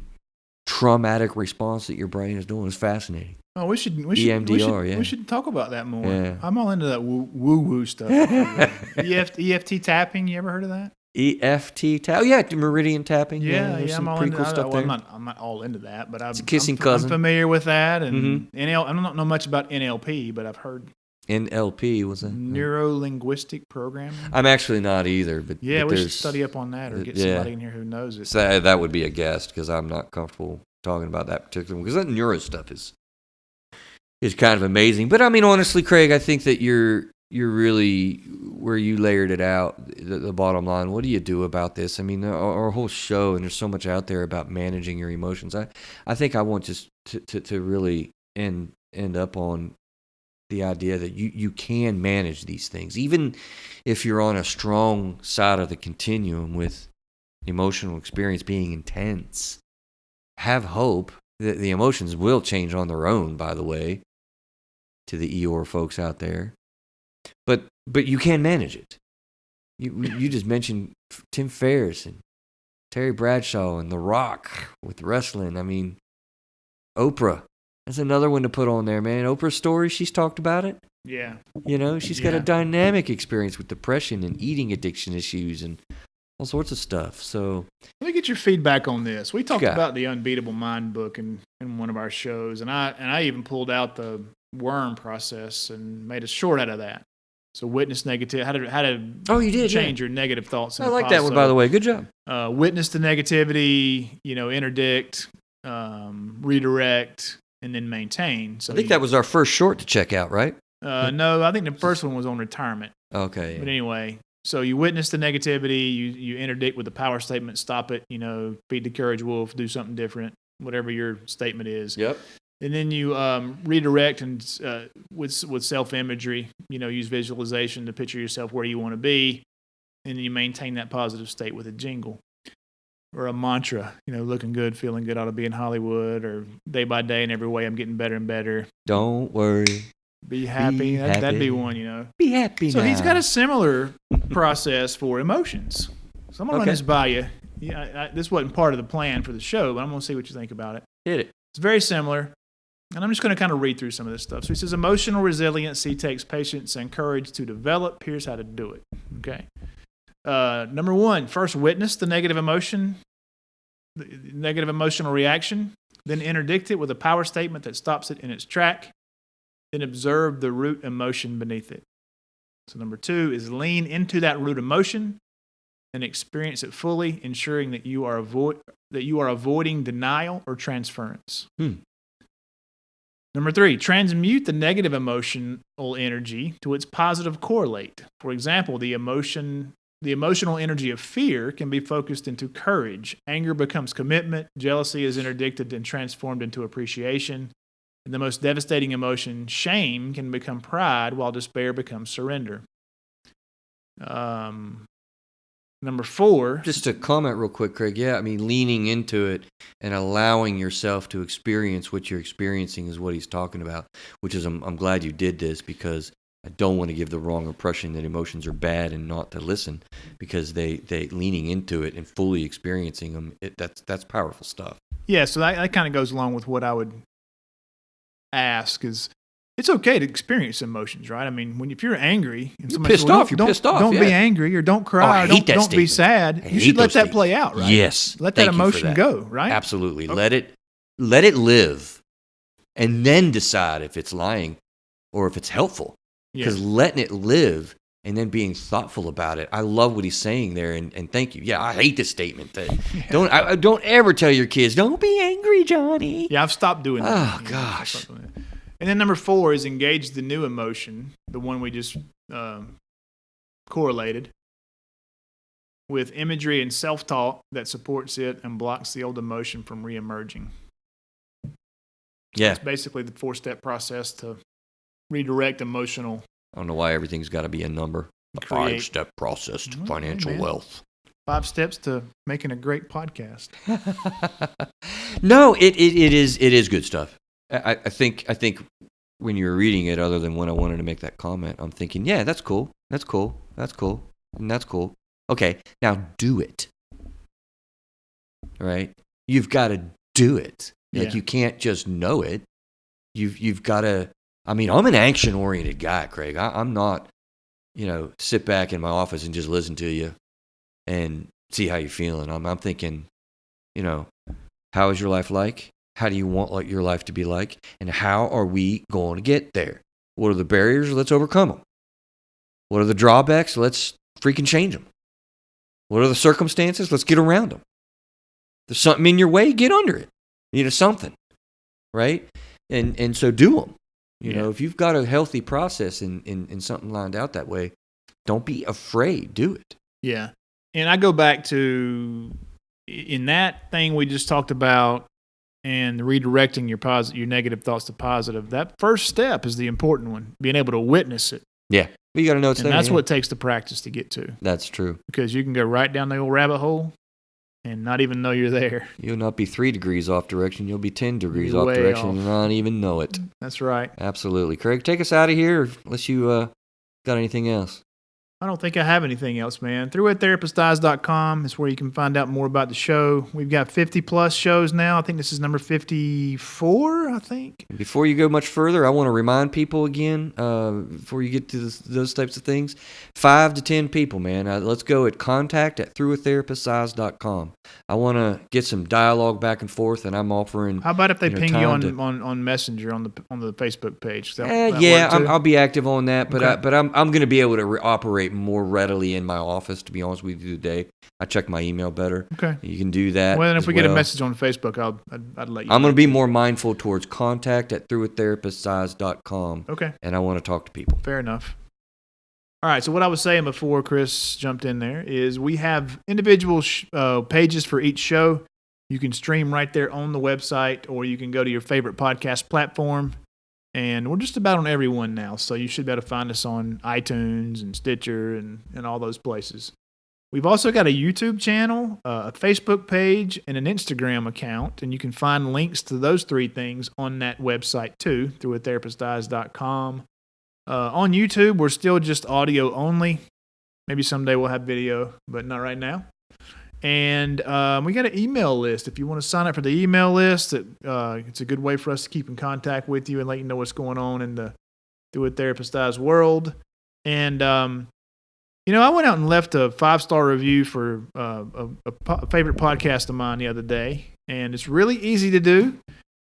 traumatic response that your brain is doing. It's fascinating.
Oh, we should
EMDR,
we should talk about that more.
Yeah.
I'm all into that woo stuff. EFT tapping, you ever heard of that?
EFT tap. Oh yeah, meridian tapping.
Yeah,
there's some
I'm all
pretty
into
cool
that.
stuff
Well,
there.
I'm not all into that, but I'm
kissing cousin.
I'm familiar with that, and I don't know much about NLP, but I've heard
NLP was a
neuro-linguistic programming.
I'm actually not either, but
yeah,
but
we should study up on that or get somebody in here who knows it.
So that would be a guest because I'm not comfortable talking about that particular one because that neuro stuff is kind of amazing. But I mean, honestly, Craig, I think that you're really where you layered it out. The bottom line, what do you do about this? I mean, our whole show, and there's so much out there about managing your emotions. I think I want just to really end up on the idea that you can manage these things, even if you're on a strong side of the continuum with emotional experience being intense. Have hope that the emotions will change on their own, by the way, to the Eeyore folks out there. But you can manage it. You just mentioned Tim Ferriss and Terry Bradshaw and The Rock with wrestling. I mean, Oprah. That's another one to put on there, man. Oprah's story, she's talked about it.
Yeah.
She's got a dynamic experience with depression and eating addiction issues and all sorts of stuff. So
let me get your feedback on this. We talked about the Unbeatable Mind book in one of our shows, and I even pulled out the worm process and made a short out of that. So witness negative, how to change your negative thoughts.
I like that one, by the way. Good job.
Witness the negativity, interdict, redirect, and then maintain. So
I think that was our first short to check out, right?
No, I think the first one was on retirement.
Okay.
But anyway, so you witness the negativity, you interdict with the power statement, stop it, feed the courage wolf, do something different, whatever your statement is.
Yep.
And then you redirect and with self-imagery, use visualization to picture yourself where you want to be, and then you maintain that positive state with a jingle or a mantra, looking good, feeling good, ought to be in Hollywood, or day by day in every way I'm getting better and better.
Don't worry.
Be happy. That'd be one,
Be happy
So
now.
he's got a similar process for emotions. So I'm going to run this by you. Yeah, this wasn't part of the plan for the show, but I'm going to see what you think about it.
Hit it.
It's very similar. And I'm just going to kind of read through some of this stuff. So he says, emotional resiliency takes patience and courage to develop. Here's how to do it. Okay. Number one, first witness the negative emotion, the negative emotional reaction, then interdict it with a power statement that stops it in its track, then observe the root emotion beneath it. So number two is lean into that root emotion and experience it fully, ensuring that you are avoiding denial or transference. Number three, transmute the negative emotional energy to its positive correlate. For example, the emotional energy of fear can be focused into courage. Anger becomes commitment. Jealousy is interdicted and transformed into appreciation. And the most devastating emotion, shame, can become pride, while despair becomes surrender. Number four.
Just to comment real quick, Craig. Yeah, I mean, leaning into it and allowing yourself to experience what you're experiencing is what he's talking about, which is I'm glad you did this because I don't want to give the wrong impression that emotions are bad and not to listen, because they leaning into it and fully experiencing them, that's powerful stuff.
Yeah, so that kind of goes along with what I would ask is, it's okay to experience emotions, right? I mean, if you're angry and
you're pissed off, you're pissed off.
Don't be angry or don't cry. Don't be sad. You should let that play out, right?
Yes.
Let that emotion go, right?
Absolutely.
Okay.
Let it live. and then decide if it's lying or if it's helpful. Because letting it live and then being thoughtful about it, I love what he's saying there, and thank you. Yeah, I hate this statement. That don't ever tell your kids, don't be angry, Johnny.
Yeah, I've stopped doing that.
Oh, gosh.
And then number 4 is engage the new emotion, the one we just correlated, with imagery and self-talk that supports it and blocks the old emotion from reemerging.
Yeah.
It's basically the 4-step process to redirect emotional.
I don't know why everything's got to be a number. The 5-step process to financial wealth.
5 steps to making a great podcast.
No, it is good stuff. I think when you were reading it, other than when I wanted to make that comment, I'm thinking, yeah, that's cool. That's cool. That's cool. And that's cool. Okay, now do it. Right? You've got to do it. Like you can't just know it. You've got to. I mean, I'm an action-oriented guy, Craig. I'm not, sit back in my office and just listen to you and see how you're feeling. I'm thinking, how is your life like? How do you want your life to be like? And how are we going to get there? What are the barriers? Let's overcome them. What are the drawbacks? Let's freaking change them. What are the circumstances? Let's get around them. There's something in your way, get under it. Something, right? And so do them. If you've got a healthy process and something lined out that way, don't be afraid. Do it.
Yeah. And I go back to, in that thing we just talked about, and redirecting your negative thoughts to positive, that first step is the important one, being able to witness it.
Yeah. But you got to know it's there.
And that's what it takes the practice to get to.
That's true.
Because you can go right down the old rabbit hole and not even know you're there.
You'll not be 3 degrees off direction. You'll be 10 degrees off direction and not even know it.
That's right.
Absolutely. Craig, take us out of here unless you got anything else.
I don't think I have anything else, man. ThroughItTherapistDies.com is where you can find out more about the show. We've got 50-plus shows now. I think this is number 54, I think.
Before you go much further, I want to remind people again, before you get to those types of things, 5 to 10 people, man. Let's go at contact@ThroughItTherapistDies.com. I want to get some dialogue back and forth, and I'm offering.
How about if they ping you on Messenger on the Facebook page?
I'll be active on that, but
Okay.
I'm going to be able to operate more readily in my office. To be honest with you today, I check my email better.
Okay,
you can do that.
Well, then if we get a message on Facebook, I'd let you.
I'm going to be more mindful towards contact@ThroughItTherapistDies.com.
Okay,
and I want to talk to people.
Fair enough. All right, so what I was saying before Chris jumped in there is we have individual pages for each show. You can stream right there on the website, or you can go to your favorite podcast platform. And we're just about on every one now, so you should be able to find us on iTunes and Stitcher and all those places. We've also got a YouTube channel, a Facebook page, and an Instagram account, and you can find links to those 3 things on that website too, ThroughItTherapistDies.com. On YouTube, we're still just audio only. Maybe someday we'll have video, but not right now. And we got an email list. If you want to sign up for the email list, it's a good way for us to keep in contact with you and let you know what's going on in the Do It Therapist Dies world. And, I went out and left a 5-star review for a favorite podcast of mine the other day. And it's really easy to do.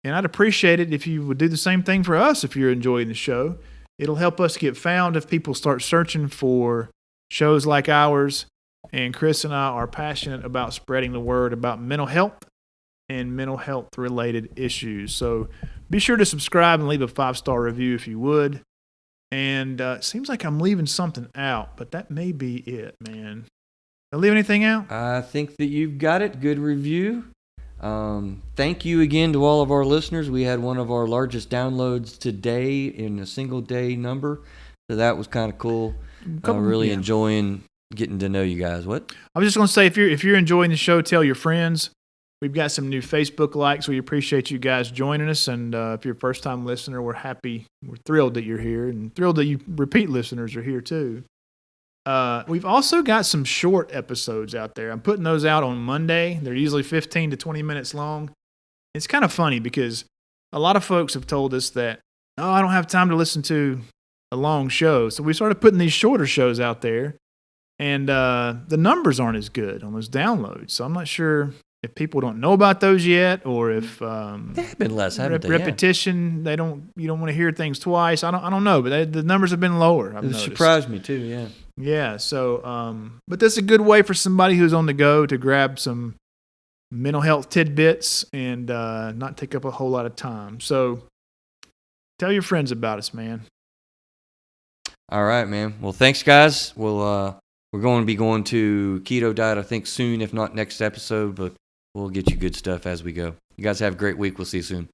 And I'd appreciate it if you would do the same thing for us if you're enjoying the show. It'll help us get found if people start searching for shows like ours. And Chris and I are passionate about spreading the word about mental health and mental health-related issues. So be sure to subscribe and leave a 5-star review if you would. And it seems like I'm leaving something out, but that may be it, man. Did I leave anything out?
I think that you've got it. Good review. Thank you again to all of our listeners. We had one of our largest downloads today in a single day number. So that was kind of cool. Really enjoying getting to know you guys. What?
I was just going to say, if you're enjoying the show, tell your friends. We've got some new Facebook likes. We appreciate you guys joining us. And if you're a first-time listener, we're happy. We're thrilled that you're here and thrilled that you repeat listeners are here too. We've also got some short episodes out there. I'm putting those out on Monday. They're usually 15 to 20 minutes long. It's kind of funny because a lot of folks have told us that, I don't have time to listen to a long show. So we started putting these shorter shows out there. And the numbers aren't as good on those downloads. So I'm not sure if people don't know about those yet, or if
They have been less, haven't they? Yeah.
repetition, you don't want to hear things twice. I don't know, but the numbers have been lower. I've
It
noticed.
surprised me too. Yeah.
Yeah. So, but that's a good way for somebody who's on the go to grab some mental health tidbits and not take up a whole lot of time. So, tell your friends about us, man.
All right, man. Well, thanks, guys. We're going to be going to keto diet, I think, soon, if not next episode. But we'll get you good stuff as we go. You guys have a great week. We'll see you soon.